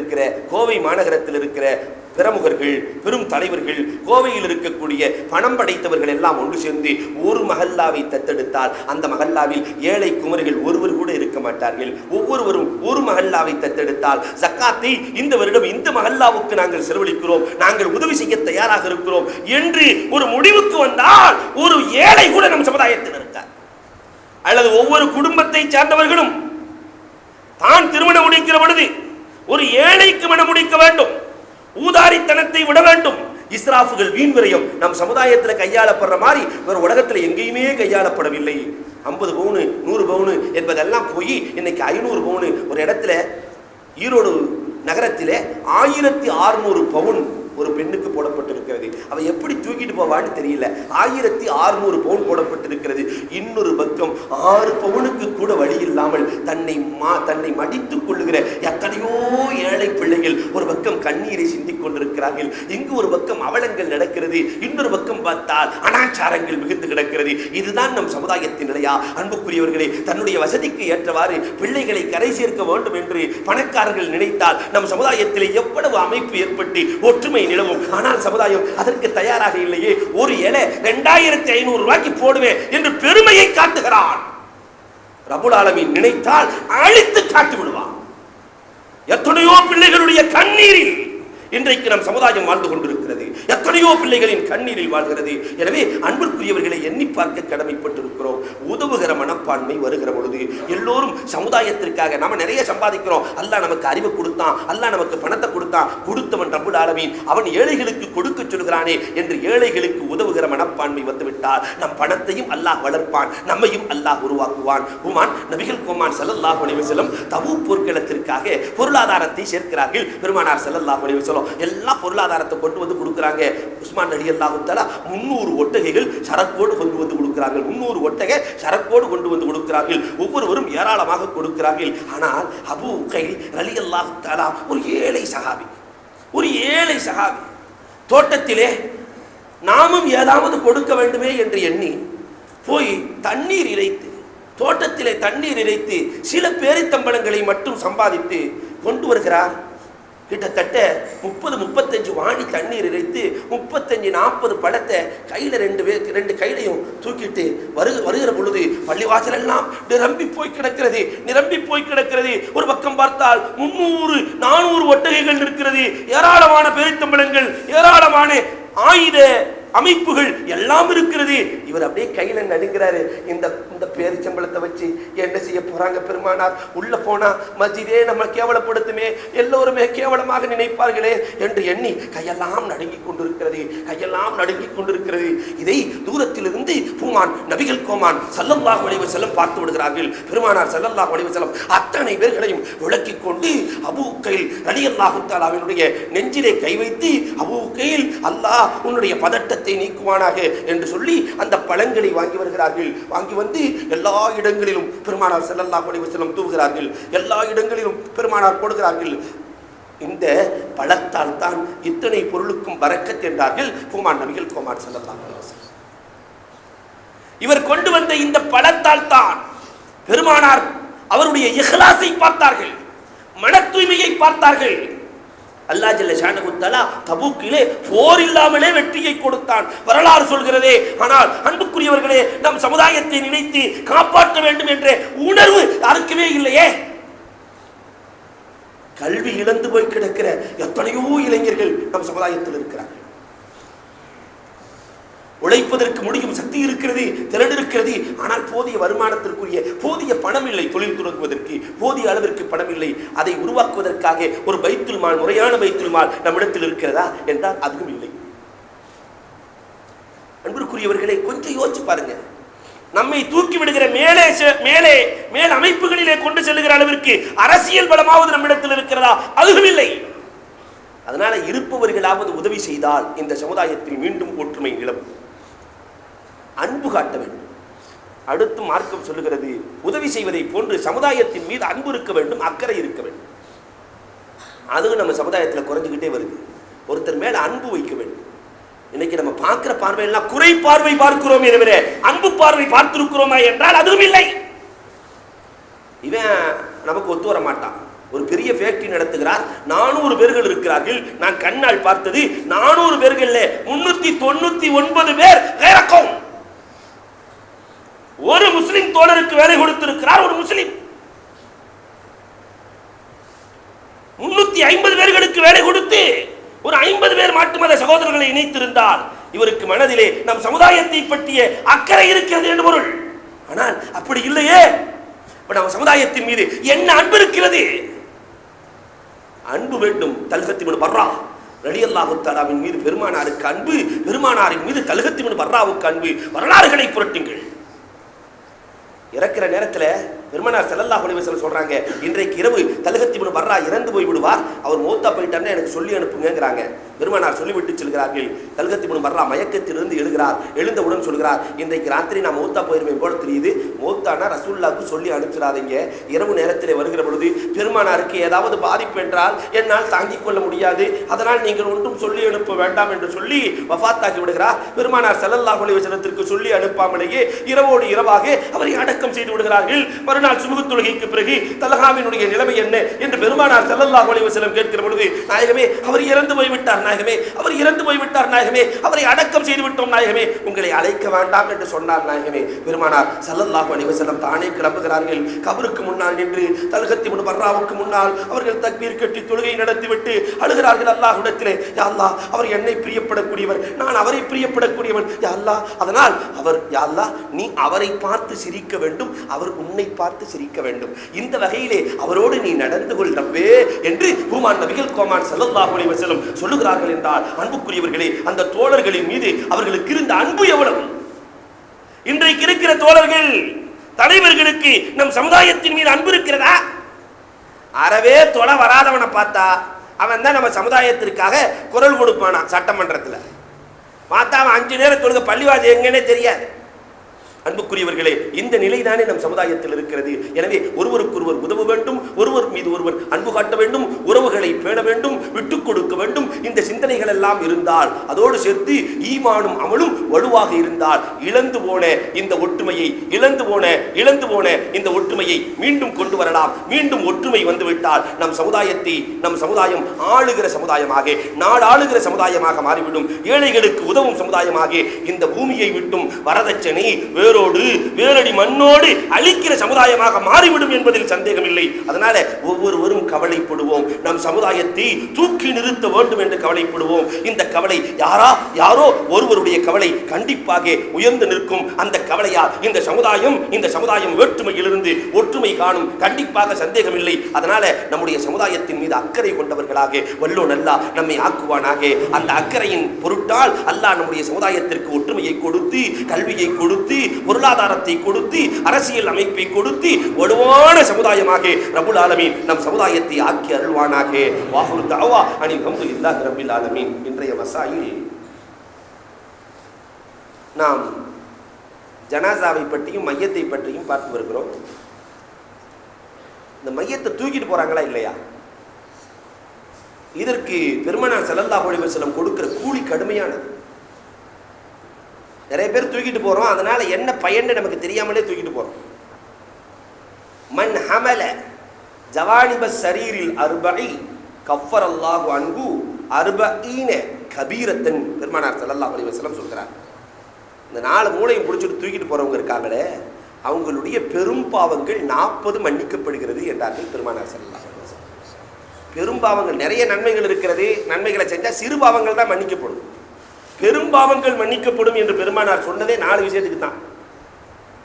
இருக்கிற பிரமுகர்கள், பெரும் தலைவர்கள், கோவையில் இருக்கக்கூடிய பணம் படைத்தவர்கள் எல்லாம் ஒன்று சேர்ந்து ஒரு மஹல்லாவை தத்தெடுத்தால் அந்த மஹல்லாவில் ஏழை குமரிகள் ஒருவர் கூட இருக்க மாட்டார்கள். ஒவ்வொருவரும் ஒரு மஹல்லாவை தத்தெடுத்தால் ஜக்காத்தை இந்த வருடம் இந்த மஹல்லாவுக்கு நாங்கள் செலவழிக்கிறோம், நாங்கள் உதவி செய்ய தயாராக இருக்கிறோம் என்று ஒரு முடிவுக்கு வந்தால் ஒரு ஏழை கூட நம் சமுதாயத்தில் இருக்கார். அல்லது ஒவ்வொரு குடும்பத்தை சார்ந்தவர்களும் தான் திருமணம் முடிக்கிற பொழுது ஒரு ஏழைக்கு மனம் முடிக்க வேண்டும், ஊதாரித்தனத்தை விட வேண்டும். இஸ்ராஃபுகள், வீண் விரயம் நம் சமுதாயத்தில் கையாளப்படுற மாதிரி வேறு உலகத்தில் எங்கேயுமே கையாளப்படவில்லை. 50 பவுனு 100 பவுனு என்பதெல்லாம் போய் இன்னைக்கு 500 பவுனு. ஒரு இடத்துல ஈரோடு நகரத்திலே 1600 பவுன் ஒரு பெண்ணுக்கு போடப்பட்டிருக்கிறது. அவ எப்படி தூக்கிட்டு போவான்னு தெரியல. 1600 பவுன் போடப்பட்டிருக்கிறது. இன்னொரு பக்கம் 6 பவுனுக்கு கூட வழி இல்லாமல் தன்னை மடித்துக் கொள்ளுகிற எத்தனையோ ஏழை பிள்ளைகள் ஒரு பக்கம் கண்ணீரை சிந்திக் கொண்டிருக்கிறார்கள். இங்கு ஒரு பக்கம் அவலங்கள் நடக்கிறது, இன்னொரு பக்கம் பார்த்தால் அனாச்சாரங்கள் மிகுந்து கிடக்கிறது. இதுதான் நம் சமுதாயத்தின் நிலையா? அன்புக்குரியவர்களே, தன்னுடைய வசதிக்கு ஏற்றவாறு பிள்ளைகளை கரை சேர்க்க வேண்டும் என்று பணக்காரர்கள் நினைத்தால் நம் சமுதாயத்தில் எவ்வளவு அமைப்பு ஏற்பட்டு ஒற்றுமை நிலவும். ஆனால் சமுதாயம் அதற்கு தயாராக இல்லையே. ஒரு இலை 2500 ரூபாய்க்கு போடுவேன் என்று பெருமையை காட்டுகிறான். ரப்புல் ஆலமீன் நினைத்தால் அழித்து காட்டி விடுவான். எத்தனையோ பிள்ளைகளுடைய கண்ணீரில் இன்றைக்கு நம் சமுதாயம் வாழ்ந்து கொண்டிருக்கிறது. எத்தனையோ பிள்ளைகளின் கண்ணீரில் வாழ்கிறது. எனவே அன்பிற்குரியவர்களை எண்ணி பார்க்க கடமைப்பட்டிருக்கிறோம். உதவுகிற மனப்பான்மை வருகிற பொழுது எல்லோரும் சமுதாயத்திற்காக நம்ம நிறைய சம்பாதிக்கிறோம். அல்லாஹ் நமக்கு அறிவு கொடுத்தான், அல்லாஹ் நமக்கு பணத்தை கொடுத்தான், கொடுத்தவன் ரப்புல் ஆலமீன் அவன் ஏழைகளுக்கு கொடுக்க சொல்கிறானே என்று ஏழைகளுக்கு உதவுகிற மனப்பான்மை வந்துவிட்டால் நம் பணத்தையும் அல்லாஹ் வளர்ப்பான், நம்மையும் அல்லாஹ் உருவாக்குவான். நபிகள் கோமான் ஸல்லல்லாஹு அலைஹி வஸல்லம் தபூக் போர்க்களத்திற்காக பொருளாதாரத்தை சேர்க்கிறார்கள். பெருமானார் ஸல்லல்லாஹு அலைஹி வஸல்லம் எல்லா பொருளாதாரத்தை கொண்டு வந்து கொடுக்குறாங்க. உஸ்மான் ரலியல்லாஹு தஆலா 300 ஒட்டகைகள் சரக்கோடு கொண்டு வந்து கொடுக்கிறார்கள். 300 ஒட்டகை சரக்கோடு கொண்டு வந்து கொடுக்கிறார்கள். ஒவ்வொருவரும் ஏராளமாக கொடுக்கிறார்கள். ஆனால் அபூ உகைல் ரலியல்லாஹு தஆலா ஒரு ஏழை சஹாபி தோட்டத்திலே நாமும் ஏதாவது கொடுக்க வேண்டுமே என்று எண்ணி போய் தண்ணீர் இறைத்து, தோட்டத்திலே தண்ணீர் இறைத்து சில பேரித்தம்பளங்களை மட்டும் சம்பாதித்து கொண்டு வருகிறார். கிட்டத்தட்ட 30-35 வாணி தண்ணீர் இறைத்து 35-40 பழத்தை கையில் ரெண்டு கையிலையும் தூக்கிட்டு வருகிற பொழுது பள்ளிவாசல் எல்லாம் நிரம்பி போய் கிடக்கிறது. ஒரு பக்கம் பார்த்தால் 300-400 ஒட்டகைகள் இருக்கிறது, ஏராளமான பேரித்தம்பளங்கள், ஏராளமான ஆயுத அமைப்புகள் எல்லாம் இருக்கிறது. இவர் அப்படியே கையில நடுங்கிறாரு. இந்த பேரிச்சம்பளத்தை வச்சு என்ன செய்ய போறாங்க பெருமானார்? உள்ள போனா மஸ்ஜிதே நம்ம கேவலப்படுத்துமே, எல்லோருமே கேவலமாக நினைப்பார்களே என்று எண்ணி கையெல்லாம் நடுங்கிக் கொண்டிருக்கிறது, கையெல்லாம் நடுங்கிக் கொண்டிருக்கிறது. இதை தூரத்திலிருந்து பூமான் நபிகள் கோமான் ஸல்லல்லாஹு அலைஹி வஸல்லம் பார்த்து விடுகிறார்கள். பெருமானார் ஸல்லல்லாஹு அலைஹி வஸல்லம் அத்தனை பேர்களையும் விளக்கிக் கொண்டு அபூ உக்கைல் ரலியல்லாஹு தஆலாவினுடைய நெஞ்சிலே கை வைத்து, அபூ உக்கைல், அல்லாஹ் உன்னுடைய பதட்டத்தை நீக்குவானாக என்று சொல்லி அந்த பழங்களை வாங்கி வருகிறார்கள். வாங்கி வந்து எல்லா இடங்களிலும் பெருமானார் ஸல்லல்லாஹு அலைஹி வஸல்லம் தூவுகிறார்கள், எல்லா இடங்களிலும் பெருமானார் கொடுக்கிறார்கள். இந்த பழத்தால் தான் இத்தனை பொருளுக்கும் பரக்கத் என்றார்கள் பூமான் நபிகள் கோமான் ஸல்லல்லாஹு அலைஹி வஸல்லம். இவர் கொண்டு வந்த இந்த பழத்தால் தான் பெருமானார் அவருடைய இஹ்லாஸை பார்த்தார்கள், மன தூய்மையை பார்த்தார்கள். அல்லாஹ் ஜல்ல ஷானஹு தஆலா தபூக்கிலே போர் இல்லாமலே வெற்றியை கொடுத்தான், வரலாறு சொல்கிறதே. ஆனால் அன்புக்குரியவர்களே, நம் சமுதாயத்தை நினைத்து காப்பாற்ற வேண்டும் என்ற உணர்வு யாருக்குமே இல்லையே. கல்வி இழந்து போய் கிடக்கிற எத்தனையோ இளைஞர்கள் நம் சமுதாயத்தில் இருக்கிறார்கள். உழைப்பதற்கு முடியும் சக்தி இருக்கிறது, திறன் இருக்கிறது, ஆனால் போதிய வருமானத்திற்குரிய போதிய பணம் இல்லை. தொழில் தொடங்குவதற்கு போதிய அளவிற்கு பணம் இல்லை. அதை உருவாக்குவதற்காக ஒரு பைத்துல் மால், முறையான பைத்துல் மால் நம்மிடத்தில் இருக்கிறதா என்றால் அதுவும் இல்லை. அன்பிற்குரியவர்களை, கொஞ்சம் யோசிச்சு பாருங்க. நம்மை தூக்கி விடுகிற மேல் அமைப்புகளிலே கொண்டு செல்லுகிற அளவிற்கு அரசியல் பலமாவது நம்மிடத்தில் இருக்கிறதா? அதுவும் இல்லை. அதனால இருப்பவர்களாவது உதவி செய்தால் இந்த சமுதாயத்தில் மீண்டும் ஒற்றுமை நிலவும். அன்பு காட்ட வேண்டும். அடுத்து மார்க்கம் சொல்லுகிறது, உதவி செய்வதை போன்று சமுதாயத்தின் மீது அன்பு இருக்க வேண்டும், அக்கறை இருக்க வேண்டும். அதுவும் நம்ம சமுதாயத்தில் குறைஞ்சுக்கிட்டே வருது. ஒருத்தர் மேல அன்பு வைக்க வேண்டும். இன்னைக்கு நம்ம பார்க்கிற பார்வையெல்லாம் குறை பார்வை பார்க்கிறோமே தவிர அன்பு பார்வை பார்த்திருக்கிறோமா என்றால் அதுவும் இல்லை. இவன் நமக்கு ஒத்து வர மாட்டான். ஒரு பெரிய ஃபேக்டரி நடத்துகிறார், 400 பேர்கள் இருக்கிறார்கள். நான் கண்ணால் பார்த்தது 400 பேர்கள் 399 பேர் வேறக்கும். ஒரு முஸ்லிம் தோழருக்கு வேலை கொடுத்திருக்கிறார். ஒரு முஸ்லிம் 350 பேர்களுக்கு வேலை கொடுத்து ஒரு 50 பேர் மாட்டு மத சகோதரர்களை இணைத்திருந்தால் இவருக்கு மனதிலே நம் சமுதாயத்தை பற்றிய அக்கறை இருக்கிறது என்று பொருள். ஆனால் அப்படி இல்லையே. நம்ம சமுதாயத்தின் மீது என்ன அன்பு இருக்கிறது? அன்பு வேண்டும். தல்ஹத் இப்னு பர்ரா ரலியல்லாஹு தஆலாவின் மீது பெருமானாருக்கு அன்பு, பெருமானாரின் மீது தல்ஹத் இப்னு பர்ராவுக்கு அன்பு. வரலாறுகளை புரட்டுங்கள். இறக்கிற நேரத்தில் பெருமானார் ஸல்லல்லாஹு அலைஹி வஸல்லம் சொல்றாங்க, இன்றைக்கு இரவு தல்ஹத் இப்னு பர்ரா இறந்து போய் விடுவார், அவர் மௌத்தா போயிட்டார்னா எனக்கு சொல்லி அனுப்புங்கிறாங்க. பெருமானார் சொல்லிவிட்டு செல்கிறார்கள். தல்ஹத் இப்னு பர்ரா மயக்கத்திலிருந்து எழுகிறார். எழுந்தவுடன் சொல்கிறார், இன்றைக்கு ராத்திரி நான் மௌத்தா போயிருவேன் போல தெரியுது, மௌத்தானா ரசூலுல்லாஹ்வுக்கு சொல்லி அனுப்பிச்சிடாதீங்க. இரவு நேரத்தில் வருகிற பொழுது பெருமானாருக்கு ஏதாவது பாதிப்பு என்றால் என்னால் தாங்கிக் கொள்ள முடியாது, அதனால் நீங்கள் ஒன்றும் சொல்லி அனுப்ப வேண்டாம் என்று சொல்லி வஃபாத்தாகி விடுகிறார். பெருமானார் ஸல்லல்லாஹு அலைஹி வஸல்லத்திற்கு சொல்லி அனுப்பாமலேயே இரவோடு இரவாக அவரை அடக்கம் செய்து விடுகிறார்கள். மறுநாள் சுபஹ் தொழுகைக்கு பிறகு தல்ஹாவினுடைய நிலைமை என்ன என்று பெருமானார் ஸல்லல்லாஹு அலைஹி வஸல்லம் கேட்கிற பொழுது, நாயகமே அவர் இறந்து போய்விட்டார் நாயகமே, அவர் இறந்து போய்விட்டார் நாயகமே, அவரை அடக்கம் செய்து விட்டோம் நாயகமே, உங்களை அழைக்க வேண்டாம் என்று சொன்னார் நாயகமே. பெருமானார் ஸல்லல்லாஹு அலைஹி வஸல்லம் தானே கிளம்புகிறார்கள். கபருக்கு முன்னால் நின்று தல்ஹத் இப்னு பர்ராவுக்கு முன்னால் அவர்கள் தக்பீர் கட்டி தொழுகை நடத்திவிட்டு அழுகிறார்கள் அல்லாஹ்விடத்திலே, யா அல்லாஹ் அவர் என்னை பிரியப்படக்கூடியவர், நான் அவரை பிரியப்படக்கூடியவன் யா அல்லாஹ், அதனால் அவர் யா அல்லாஹ் நீ அவரை பார்த்து சிரிக்க வேண்டும், அவர் உன்னை பார்த்து சிரிக்க வேண்டும், இந்த வகையிலே அவரோடு நீ நடந்து கொள் ரப்பே என்று பூமான் நபிகள் கோமான் ஸல்லல்லாஹு அலைஹி வஸல்லம் சொல்லுகிறார்கள் என்றால் அன்புக்குரியவர்களே, அந்த தோழர்களின் மீது அவர்களுக்கு இருந்த அன்பு எவ்வளவு! இன்றைக்கு இருக்கிற தோழர்கள் தலைவர்களுக்கு நம் சமுதாயத்தின் மீது அன்பு இருக்கிறதா? அறவே தொலை வராதவனை பார்த்தா அவன் தான் நம்ம சமுதாயத்திற்காக குரல் கொடுப்பானா. சட்டமன்றத்தில் பார்த்தா அவன் 5 நேரம் தொழுக பள்ளிவாசல் எங்கன்னே தெரியாது. அன்புக்குரியவர்களே, இந்த நிலைதானே நம் சமுதாயத்தில் இருக்கிறது. எனவே ஒருவருக்கொருவர் உதவ வேண்டும், ஒருவர் மீது ஒருவர் அன்பு காட்ட வேண்டும், உறவுகளை பேண வேண்டும், விட்டுக் கொடுக்க வேண்டும். இந்த சிந்தனைகள் எல்லாம் இருந்தால், அதோடு சேர்த்து ஈமானும் அமலும் வலுவாக இருந்தால், இழந்து போன இந்த ஒற்றுமையை இழந்து போன இந்த ஒற்றுமையை மீண்டும் கொண்டு வரலாம். மீண்டும் ஒற்றுமை வந்துவிட்டால் நம் சமுதாயம் ஆளுகிற சமுதாயமாக, நாடாளுகிற சமுதாயமாக மாறிவிடும். ஏழைகளுக்கு உதவும் சமுதாயமாக இந்த பூமியை விட்டும் வரதட்சணை வேரடி மண்ணோடு அழிக்கிற சமுதாயமாக மாறிவிடும் என்பதில் சந்தேகம் இல்லை. அதனால ஒவ்வொருவரும் கவலைப்படுவோம். நம் சமுதாயத்தை தூக்கி நிறுத்த வேண்டும் என்று கவலைப்படுவோம். இந்த கவலை யாரோ ஒருவருடைய கவலை கண்டிப்பாக உயர் உயர்ந்து நிற்கும். அந்த கவலையால் இந்த சமுதாயம் வேற்றுமையிலிருந்து ஒற்றுமை காணும். கண்டிப்பாக சந்தேகம் இல்லை. அதனால நம்முடைய சமுதாயத்தின் மீது அக்கறை கொண்டவர்களாக வல்லோன் அல்லாஹ் நம்மை ஆக்குவானாக. அந்த அக்கறையின் பொருட்டால் அல்லாஹ் நம்முடைய சமுதாயத்திற்கு ஒற்றுமையை கொடுத்து, கல்வியை கொடுத்து, பொருளாதாரத்தை கொடுத்து, அரசியல் அமைப்பை கொடுத்து வலுவான சமுதாயமாக ரப்புல் ஆலமீன் நம் சமுதாயத்தை ஆக்கி அருள்வானாக. வாஹுரு தஅவா அனில் ஹம்துலில்லாஹி ரப்பில் ஆலமீன். இன்றைய மசாயில் நாம் ஜனாசாவை பற்றியும் மையத்தை பற்றியும் பார்த்து வருகிறோம். இந்த மையத்தை தூக்கிட்டு போறாங்களா இல்லையா? இதற்கு பெருமானார் ஸல்லல்லாஹு அலைஹி வஸல்லம் கொடுக்கிற கூலி கடுமையானது. நிறைய பேர் தூக்கிட்டு போறோம், அதனால என்ன பயன் நமக்கு தெரியாமலே தூக்கிட்டு போறோம். மன் ஹமல ஜவானிப ஸரீரில் அர்பஇ கஃபரல்லாஹு அன்ஹு அர்பஈன கபீரத்தன் பெருமானார் ஸல்லல்லாஹு அலைஹி வஸல்லம் சொல்றார். இந்த 4 மூளையும் பிடிச்சிட்டு தூக்கிட்டு போறவங்க இருக்காங்களே, அவங்களுடைய பெரும் பாவங்கள் 40 மன்னிக்கப்படுகிறது என்றார்கள் பெருமானார் ஸல்லல்லாஹு அலைஹி வஸல்லம். பெரும் பாவங்கள் நிறைய நன்மைகள் இருக்கிறது, நன்மைகளை செஞ்சா சிறு பாவங்கள் தான் மன்னிக்கப்படும். பெரும் பாவங்கள் மன்னிக்கப்படும் என்று பெருமானார் சொன்னதே 4 விஷயத்துக்கு தான்.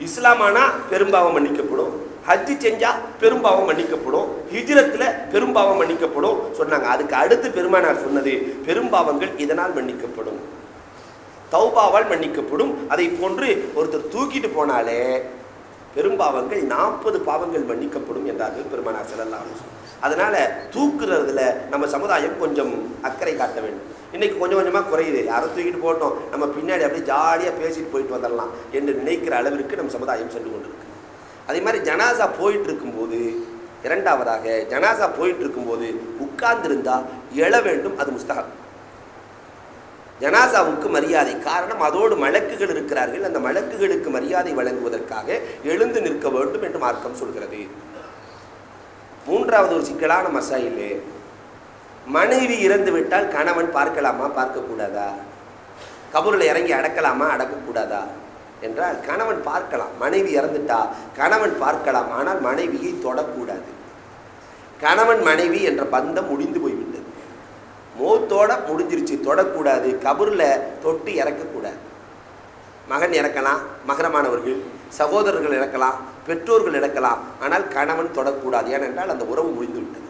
இஸ்லாமானா பெரும்பாவம் மன்னிக்கப்படும், ஹஜ்ஜி செஞ்சா பெரும்பாவம் மன்னிக்கப்படும், ஹிஜ்ரத்துல பெரும்பாவம் மன்னிக்கப்படும் சொன்னாங்க. அதுக்கு அடுத்து பெருமானார் சொன்னது பெரும்பாவங்கள் இதனால் மன்னிக்கப்படும், தௌபாவால் மன்னிக்கப்படும். அதை போன்று ஒருத்தர் தூக்கிட்டு போனாலே பெரும்பாவங்கள் 40 பாவங்கள் மன்னிக்கப்படும் என்றார்கள் பெருமானார் ஸல்லல்லாஹு அலைஹி வஸல்லம். அதனால தூக்குறதுல நம்ம சமுதாயம் கொஞ்சம் அக்கறை காட்ட வேண்டும். இன்னைக்கு கொஞ்சம் கொஞ்சமாக குறையுது. யாரும் தூக்கிட்டு போட்டோம், நம்ம பின்னாடி அப்படியே ஜாலியாக பேசிட்டு போயிட்டு வந்துடலாம் என்று நினைக்கிற அளவிற்கு நம்ம சமுதாயம் சென்று கொண்டிருக்கு. அதே மாதிரி ஜனாசா போயிட்டு இருக்கும்போது, இரண்டாவதாக ஜனாசா போயிட்டு இருக்கும்போது உட்கார்ந்திருந்தா எழ வேண்டும், அது முஸ்தஹப். ஜனாசாவுக்கு மரியாதை, காரணம் அதோடு மலக்குகள் இருக்கிறார்கள். அந்த மலக்குகளுக்கு மரியாதை வழங்குவதற்காக எழுந்து நிற்க வேண்டும் என்று மார்க்கம் சொல்கிறது. மூன்றாவது ஒரு சிக்கலான மசாயிலே, மனைவி இறந்து விட்டால் கணவன் பார்க்கலாமா பார்க்கக்கூடாதா? கபூரில் இறங்கி அடக்கலாமா அடக்கக்கூடாதா என்றால் கணவன் பார்க்கலாம். மனைவி இறந்துட்டா கணவன் பார்க்கலாம், ஆனால் மனைவியை தொடக்கூடாது. கணவன் மனைவி என்ற பந்தம் முடிந்து போய்விட்டது, மௌத்தோட முடிஞ்சிருச்சு. தொடக்கூடாது, கபூரில் தொட்டு இறக்கக்கூடாது. மகன் இறக்கலாம், மகரமானவர்கள் சகோதரர்கள் இறக்கலாம், பெற்றோர்கள் இறக்கலாம், ஆனால் கணவன் தொடக்கூடாது. ஏனென்றால் அந்த உறவு முடிந்து விட்டது.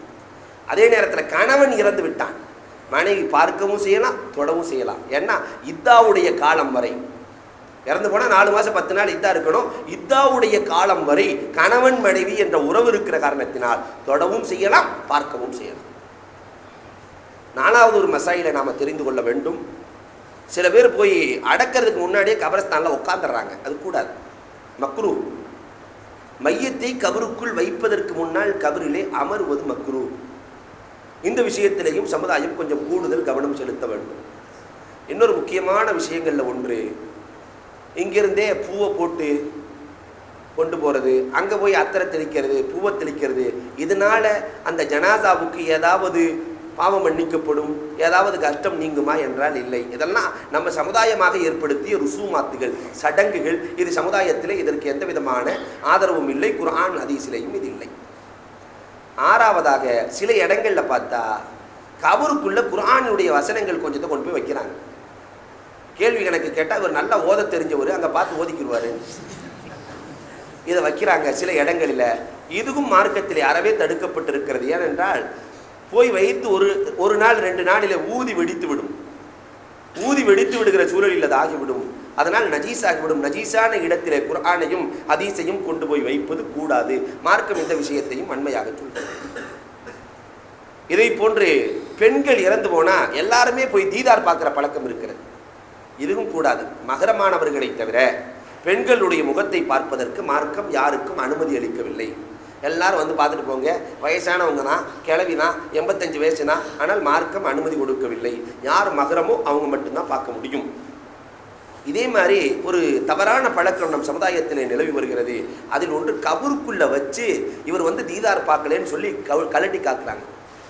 அதே நேரத்தில் கணவன் இறந்து விட்டான், மனைவி பார்க்கவும் செய்யலாம், தொடவும் செய்யலாம். ஏன்னா இத்தாவுடைய காலம் வரை, இறந்து போனால் 4 மாதம் 10 நாள் இத்தா இருக்கணும். இத்தாவுடைய காலம் வரை கணவன் மனைவி என்ற உறவு இருக்கிற காரணத்தினால் தொடவும் செய்யலாம், பார்க்கவும் செய்யலாம். 4வது ஒரு மசாயிலை நாம் தெரிந்து கொள்ள வேண்டும். சில பேர் போய் அடக்கிறதுக்கு முன்னாடியே கபரஸ்தானில் உட்காந்துடுறாங்க, அது கூடாது, மக்ரூ. மையத்தை கபருக்குள் வைப்பதற்கு முன்னால் கபரிலே அமருவது மக்ரூ. இந்த விஷயத்திலேயும் சமுதாயம் கொஞ்சம் கூடுதல் கவனம் செலுத்த வேண்டும். இன்னொரு முக்கியமான விஷயங்களில் ஒன்று, இங்கிருந்தே பூவை போட்டு கொண்டு போகிறது, அங்கே போய் அத்தரை தெளிக்கிறது, பூவை தெளிக்கிறது. இதனால அந்த ஜனாசாவுக்கு ஏதாவது பாவம் மன்னிக்கப்படும், ஏதாவது கஷ்டம் நீங்குமா என்றால் இல்லை. இதெல்லாம் நம்ம சமுதாயமாக ஏற்படுத்திய ருசூமாத்துகள், சடங்குகள். இது சமுதாயத்தில் இதற்கு எந்த விதமான ஆதரவும் இல்லை, குர்ஆன் ஹதீஸிலையும் இது இல்லை. 6வதாக சில இடங்களில் பார்த்தா கபருக்குள்ள குர்ஆனுடைய வசனங்கள் கொஞ்சத்தை கொண்டு போய் வைக்கிறாங்க. கேள்வி கணக்கு கேட்டால் இவர் நல்லா ஓத தெரிஞ்சவர், அங்கே பார்த்து ஓதிக்கிடுவார். இதை வைக்கிறாங்க சில இடங்களில். இதுவும் மார்க்கத்தில் அறவே தடுக்கப்பட்டிருக்கிறது. ஏனென்றால் போய் வைத்து ஒரு நாள் 2 நாளில் ஊதி வெடித்து விடும். ஊதி வெடித்து விடுகிற சூழலில் அது ஆகிவிடும். அதனால் நஜீஸ் ஆகிவிடும். நஜீஸான இடத்திலே குர்ஆனையும் ஹதீஸையும் கொண்டு போய் வைப்பது கூடாது. மார்க்கம் இந்த விஷயத்தையும் வன்மையாக சொல்கிறது. இதை போன்று பெண்கள் இறந்து போனால் எல்லாருமே போய் தீதார் பார்க்குற பழக்கம் இருக்கிறது, இதுவும் கூடாது. மகரமானவர்களை தவிர பெண்களுடைய முகத்தை பார்ப்பதற்கு மார்க்கம் யாருக்கும் அனுமதி அளிக்கவில்லை. எல்லாரும் வந்து பார்த்துட்டு போங்க, வயசானவங்க தான், கிழவினா, 85 வயசுனா, ஆனால் மார்க்கம் அனுமதி கொடுக்கவில்லை. யார் மகரமோ அவங்க மட்டும்தான் பார்க்க முடியும். இதே மாதிரி ஒரு தவறான பழக்கம் நம் சமுதாயத்தில் நிலவி வருகிறது. அதில் ஒன்று, கபருக்குள்ளே வச்சு இவர் வந்து தீதார் பார்க்கலன்னு சொல்லி கலட்டி காக்குறாங்க.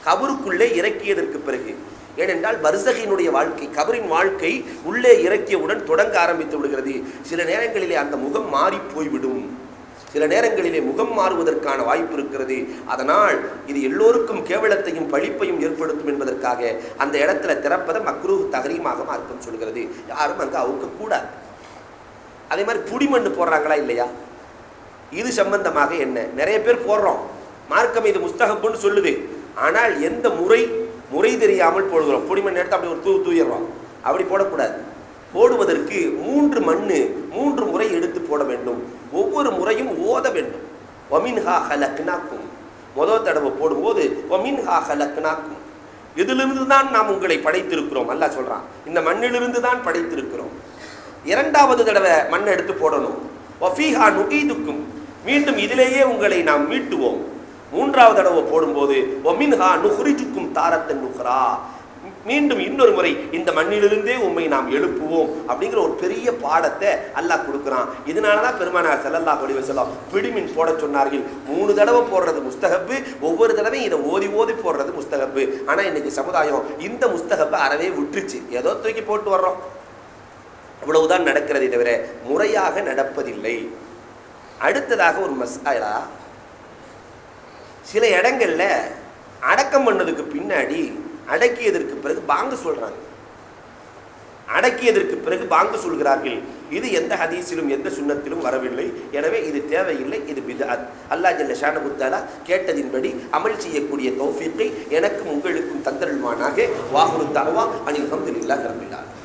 கபருக்குள்ளே இறக்கியதற்கு பிறகு, ஏனென்றால் பர்சகினுடைய வாழ்க்கை, கபரின் வாழ்க்கை உள்ளே இறக்கியவுடன் தொடங்க ஆரம்பித்து விடுகிறது. சில நேரங்களிலே அந்த முகம் மாறி போய்விடும், சில நேரங்களிலே முகம் மாறுவதற்கான வாய்ப்பு இருக்கிறது. அதனால் இது எல்லோருக்கும் கேவலத்தையும் பழிப்பையும் ஏற்படுத்தும் என்பதற்காக அந்த இடத்துல திறப்பதை மக்ரூஹ் தஹரீமாக மார்க்கம் சொல்கிறது. யாரும் அங்கே அவுக்கக்கூடாது. அதே மாதிரி புடிமண்ணு போடுறாங்களா இல்லையா? இது சம்பந்தமாக என்ன? நிறைய பேர் போடுறோம். மார்க்கம் இது முஸ்தஹப்புன்னு சொல்லுது. ஆனால் எந்த முறை தெரியாமல் போடுகிறோம். புடிமண் எடுத்து அப்படி ஒரு தூயிடுறோம். அப்படி போடக்கூடாது. போடுவதற்கு 3 முறை எடுத்து போட வேண்டும். ஒவ்வொரு முறையும் ஓத வேண்டும். வமின்ஹா ஹலக்னாக்கும், முதல் தடவை போடும்போது வமின்ஹா ஹலக்னாக்கும், இதிலிருந்து தான் நாம் உங்களை படைத்திருக்கிறோம். அல்லாஹ் சொல்றான், இந்த மண்ணிலிருந்து தான் படைத்திருக்கிறோம். இரண்டாவது தடவை மண்ணை எடுத்து போடணும். வஃபீஹா நுகீதுக்கும், மீண்டும் இதிலேயே உங்களை நாம் மீட்டுவோம். மூன்றாவது தடவை போடும்போது வமின்ஹா நுஹ்ரிஜுக்கும் தாரத்தன் நுஹ்ரா, மீண்டும் இன்னொரு முறை இந்த மண்ணிலிருந்தே உண்மை நாம் எழுப்புவோம் அப்படிங்கிற ஒரு பெரிய பாடத்தை அல்லாஹ் கொடுக்குறான். இதனாலதான் பெருமானார் ஸல்லல்லாஹு அலைஹி வஸல்லம் பிடிமின் போட சொன்னார்கள். 3 தடவை போடுறது முஸ்தஹப்பு, ஒவ்வொரு தடவையும் இதை ஓதி போடுறது முஸ்தஹப்பு. ஆனா இன்னைக்கு சமுதாயம் இந்த முஸ்தஹப்பை அறவே விட்டுருச்சு. ஏதோ தூக்கி போட்டு வர்றோம், இவ்வளவுதான் நடக்கிறதை தவிர முறையாக நடப்பதில்லை. அடுத்ததாக ஒரு மஸ்அலா, சில இடங்கள்ல அடக்கம் பண்ணதுக்கு பின்னாடி அடக்கியதற்கு பிறகு பாங்கு சொல்றாங்க. அடக்கியதற்கு பிறகு பாங்கு சொல்கிறார்கள். இது எந்த ஹதீஸிலும் எந்த சுன்னத்திலும் வரவில்லை. எனவே இது தேவையில்லை, இது பித்அத். அல்லாஹ் ஜல்ல ஷானஹு தஆலா கேட்டதின்படி அமல் செய்யக்கூடிய தௌஃபீக்கை எனக்கும் உங்களுக்கும் தந்தருள்வானாக. வாஹுரு தஅவா அனில் ஹம்துலில்லாஹி ரப்பில் ஆலமீன்.